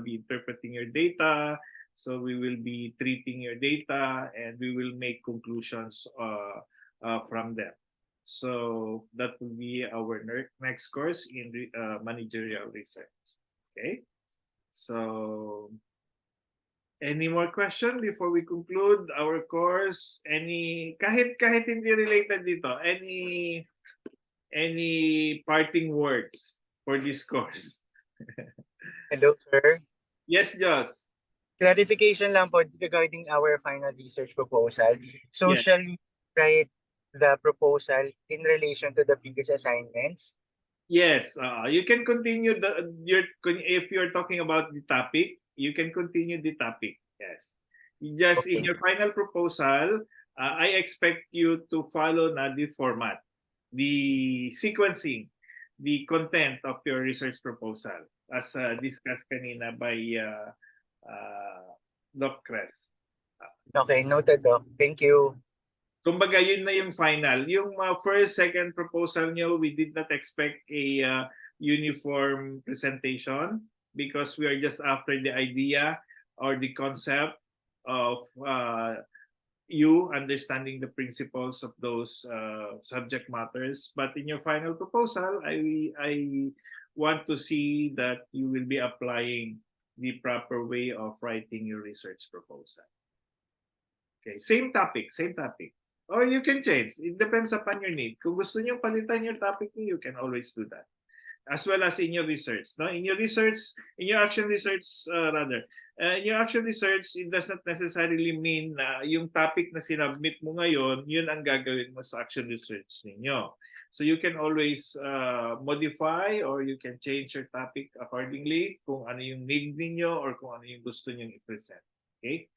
be interpreting your data. So we will be treating your data and we will make conclusions from them. So that will be our next course in managerial research. Okay. So any more question before we conclude our course? Kahit hindi related dito, any parting words for this course? Hello, sir. Yes, Joss. Clarification lang po regarding our final research proposal. So Yes. shall we write the proposal in relation to the previous assignments? Yes, you can continue if you're talking about the topic, you can continue the topic. Yes. Just in your final proposal, I expect you to follow na the format, the sequencing, the content of your research proposal as discussed kanina by Doc Cres. Okay, noted, Doc. Thank you. Kumbaga, yun na yung final. Yung first, second proposal nyo, we did not expect a uniform presentation because we are just after the idea or the concept of you understanding the principles of those subject matters. But in your final proposal, I want to see that you will be applying the proper way of writing your research proposal. Okay, same topic, same topic. Or you can change. It depends upon your need. Kung gusto niyo palitan your topic, you can always do that. As well as in your research. No? In your research, in your action research, in your action research, it does not necessarily mean na yung topic na sinubmit mo ngayon, yun ang gagawin mo sa action research ninyo. So you can always modify or you can change your topic accordingly kung ano yung need ninyo or kung ano yung gusto niyo i-present. Okay?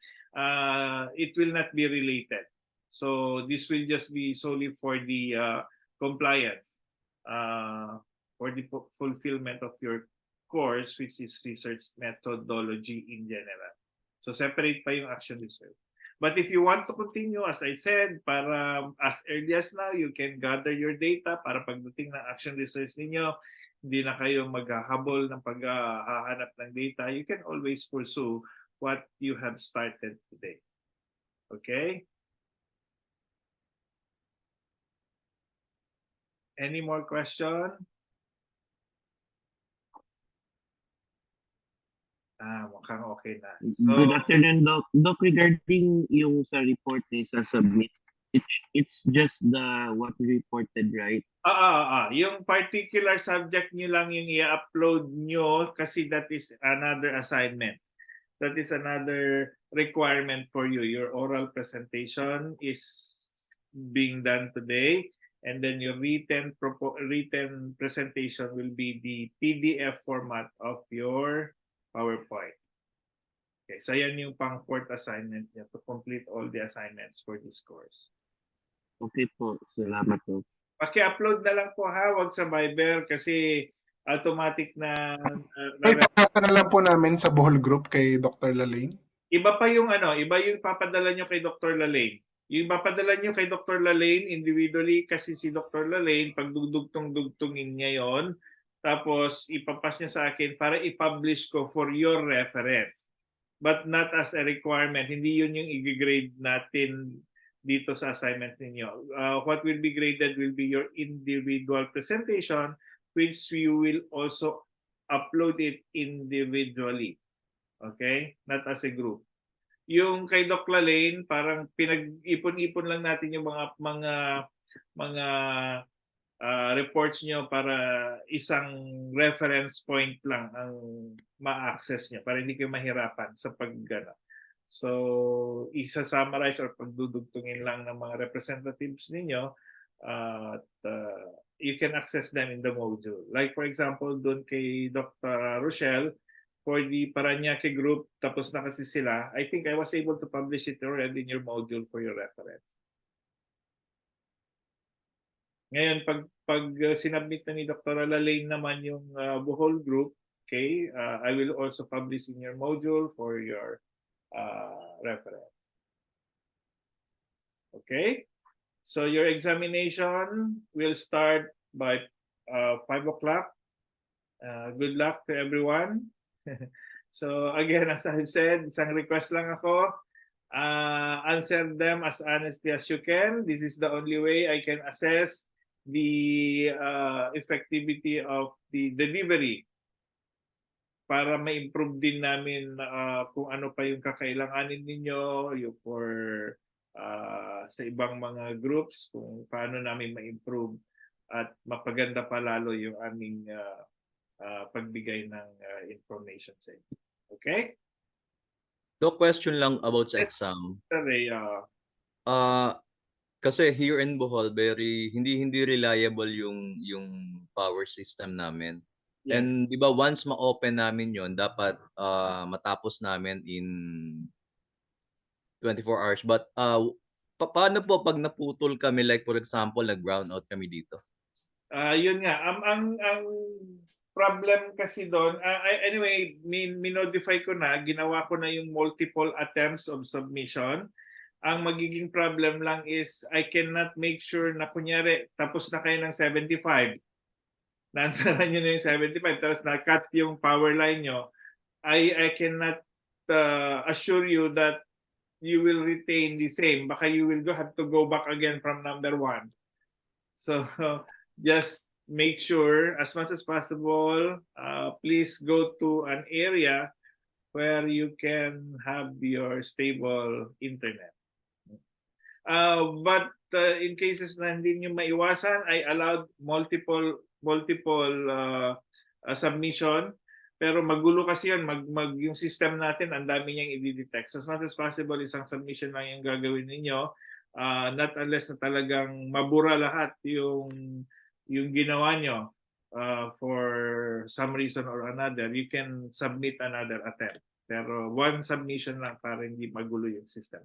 It will not be related. So this will just be solely for the compliance, for the fulfillment of your course, which is research methodology in general. So separate pa yung action research. But if you want to continue, as I said, para as early as now, you can gather your data para pagdating ng action research ninyo, hindi na kayo maghahabol ng paghahanap ng data. You can always pursue what you have started today. Okay? Any more question? Mukhang okay na. So, Good afternoon, Doc. Doc, regarding yung sa report na isa-submit, it's just the what we reported, right? Yung particular subject nyo lang yung i-upload nyo kasi that is another assignment. That is another requirement for you. Your oral presentation is being done today. And then your written presentation will be the PDF format of your PowerPoint. Okay, so yan yung pang fourth assignment niya to complete all the assignments for this course. Okay po, salamat po. Paki-upload na lang po ha, wag sa Viber kasi automatic na Ay, pakata na lang po namin sa Bohol group kay Dr. Lalaine. Iba pa yung iba yung papadala nyo kay Dr. Lalaine. Yung papadala nyo kay Dr. Lalaine individually kasi si Dr. Lalaine pag dugtong-dugtungin niya yon, tapos ipapas niya sa akin para i-publish ko for your reference. But not as a requirement. Hindi yun yung i-grade natin dito sa assignment ninyo. What will be graded will be your individual presentation, which you will also upload it individually. Okay? Not as a group. Yung kay Doc Lalaine, parang pinag-ipon-ipon lang natin yung mga reports nyo para isang reference point lang ang ma-access nyo para hindi kayo mahirapan sa paggana. So, isa-summarize or pagdudugtungin lang ng mga representatives ninyo at you can access them in the module. Like for example, doon kay Dr. Rochelle, for the Paranaque group, tapos na kasi sila, I think I was able to publish it already in your module for your reference. Ngayon, pag sinubmit na ni Dr. Lalaine naman yung Bohol group, okay, I will also publish in your module for your reference. Okay? So your examination will start by 5 o'clock. Good luck to everyone. So again, as I've said, isang request lang ako. Answer them as honestly as you can. This is the only way I can assess the effectivity of the delivery para ma-improve din namin kung ano pa yung kakailanganin ninyo yung for sa ibang mga groups, kung paano namin ma-improve at mapaganda pa lalo yung aming pagbigay ng information sa inyo. Okay? So question lang about sa exam. Kasi here in Bohol, hindi reliable yung power system namin. Yes. And di ba once ma-open namin yon, dapat matapos namin in 24 hours. But paano po pag naputol kami, like for example, nag-brownout kami dito? Yun nga, ang problem kasi doon, anyway, minodify ko na, ginawa ko na yung multiple attempts of submission. Ang magiging problem lang is I cannot make sure na kunyari tapos na kayo ng 75. Nansara nyo na yung 75 tapos na-cut yung power line nyo. I cannot assure you that you will retain the same. Baka you will have to go back again from number 1. So just make sure as much as possible, please go to an area where you can have your stable internet. But in cases na hindi nyo maiwasan, I allowed multiple submission. Pero magulo kasi yun, yung system natin, ang dami niyang i-detect. So as much as possible, isang submission lang yung gagawin ninyo. Not unless na talagang mabura lahat yung ginawa nyo for some reason or another, you can submit another attempt. Pero one submission lang para hindi magulo yung system.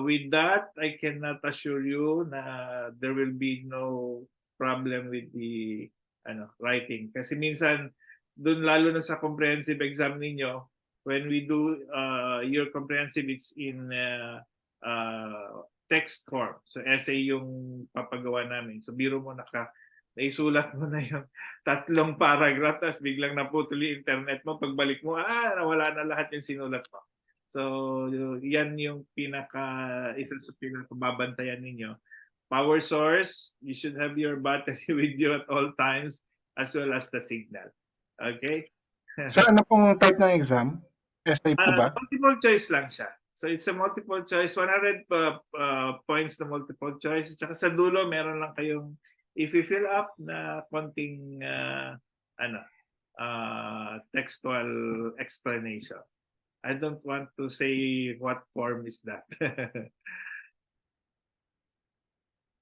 With that, I cannot assure you na there will be no problem with the writing. Kasi minsan, dun lalo na sa comprehensive exam ninyo, when we do your comprehensive, it's in text form. So essay yung papagawa namin. So biro mo naisulat mo na yung 3 paragraph, tapos biglang naputol yung internet mo, pagbalik mo, nawala na lahat yung sinulat mo. So yan yung isa sa pinakababantayan ninyo. Power source, you should have your battery with you at all times, as well as the signal. Okay? Sir, ano pong type ng exam? Essay po ba? Multiple choice lang siya. So it's a multiple choice, 100 points na multiple choice. At saka sa dulo, meron lang kayong if you fill up na konting textual explanation. I don't want to say what form is that.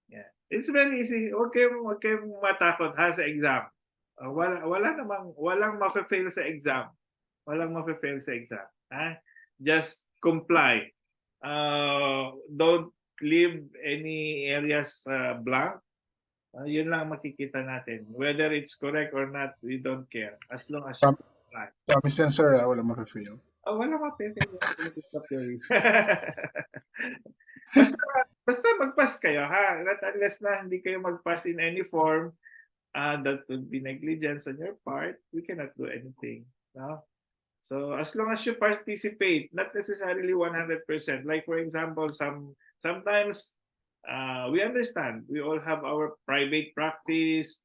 Yeah. It's very easy. Huwag kayong matakot sa exam. Walang mafe-fail sa exam. Walang mafe-fail sa exam. Just comply. Don't leave any areas blank. Yun lang makikita natin. Whether it's correct or not, we don't care. As long as you comply. Promise yan, sir, wala mafe-fail. Wala mafe-fail. Basta mag-pass kayo, not unless na hindi kayo mag-pass in any form, that would be negligence on your part. We cannot do anything. No? So as long as you participate, not necessarily 100%. Like for example, sometimes we understand. We all have our private practice.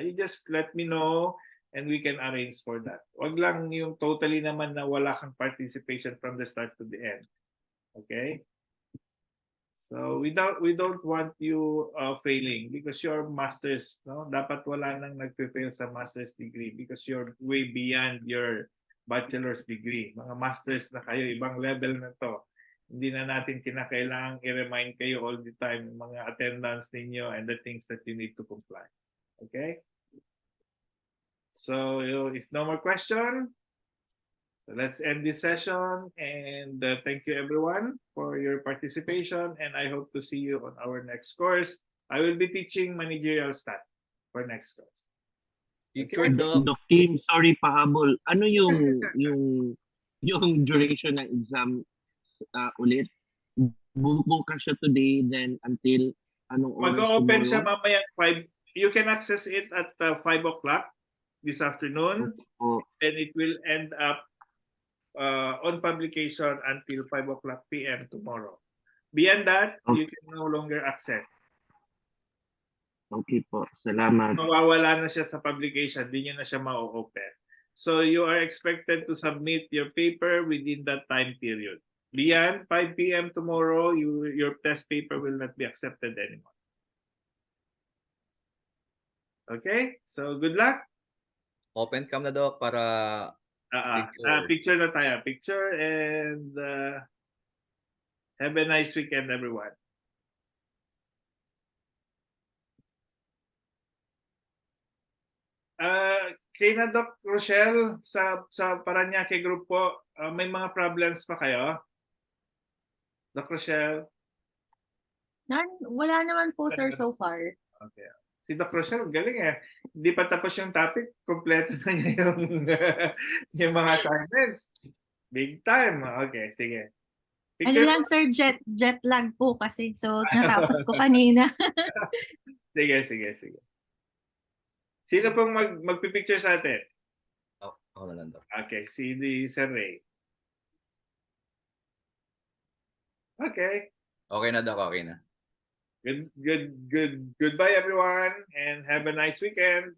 You just let me know and we can arrange for that. Wag lang yung totally naman na wala kang participation from the start to the end. Okay? So we don't want you failing because you're masters, no? Dapat wala nang nagfe-fail sa master's degree because you're way beyond your bachelor's degree. Mga masters na kayo, ibang level na to. Hindi na natin kinakailangang i-remind kayo all the time mga attendance ninyo and the things that you need to comply. Okay? So if no more question, so let's end this session and thank you everyone for your participation and I hope to see you on our next course. I will be teaching managerial stat for next course. Picture Okay? Doc. Doc Kim, sorry pahabol. Ano yung duration ng exam ulit? Bukas siya today then until anong oras Mag-open siya tomorrow? mamaya 5. You can access it at 5 o'clock this afternoon and it will end up on publication until 5 o'clock p.m. tomorrow. Beyond that, you can no longer access. Okay po, salamat. Mawawala na siya sa publication, di niyo na siya ma-open. So you are expected to submit your paper within that time period. Beyond 5 p.m. tomorrow, your test paper will not be accepted anymore. Okay? So good luck. Open cam na Doc para Picture na tayo. Picture and have a nice weekend everyone. Kay na Doc Rochelle sa Paranaque group po, may mga problems pa kayo? Doc Rochelle? Wala naman po, sir, so far. Okay. Si Doc Rochelle, galing eh. Hindi pa tapos yung topic, kompleto na niya yung mga assignments. Big time. Okay, sige. Ano lang, sir, jet lag po kasi. So, natapos ko kanina. Sige. Sino pong magpipicture sa atin? Ako na lang Doc. Okay, si Sir Ray. Okay. Okay na, Doc. Okay na. Goodbye, everyone, and have a nice weekend.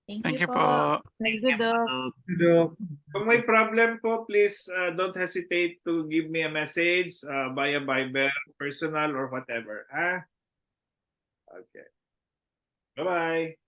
Thank you po. Thank you, Doc. Doc. Kung may problem po, please don't hesitate to give me a message via Viber, personal, or whatever. Okay. Bye-bye.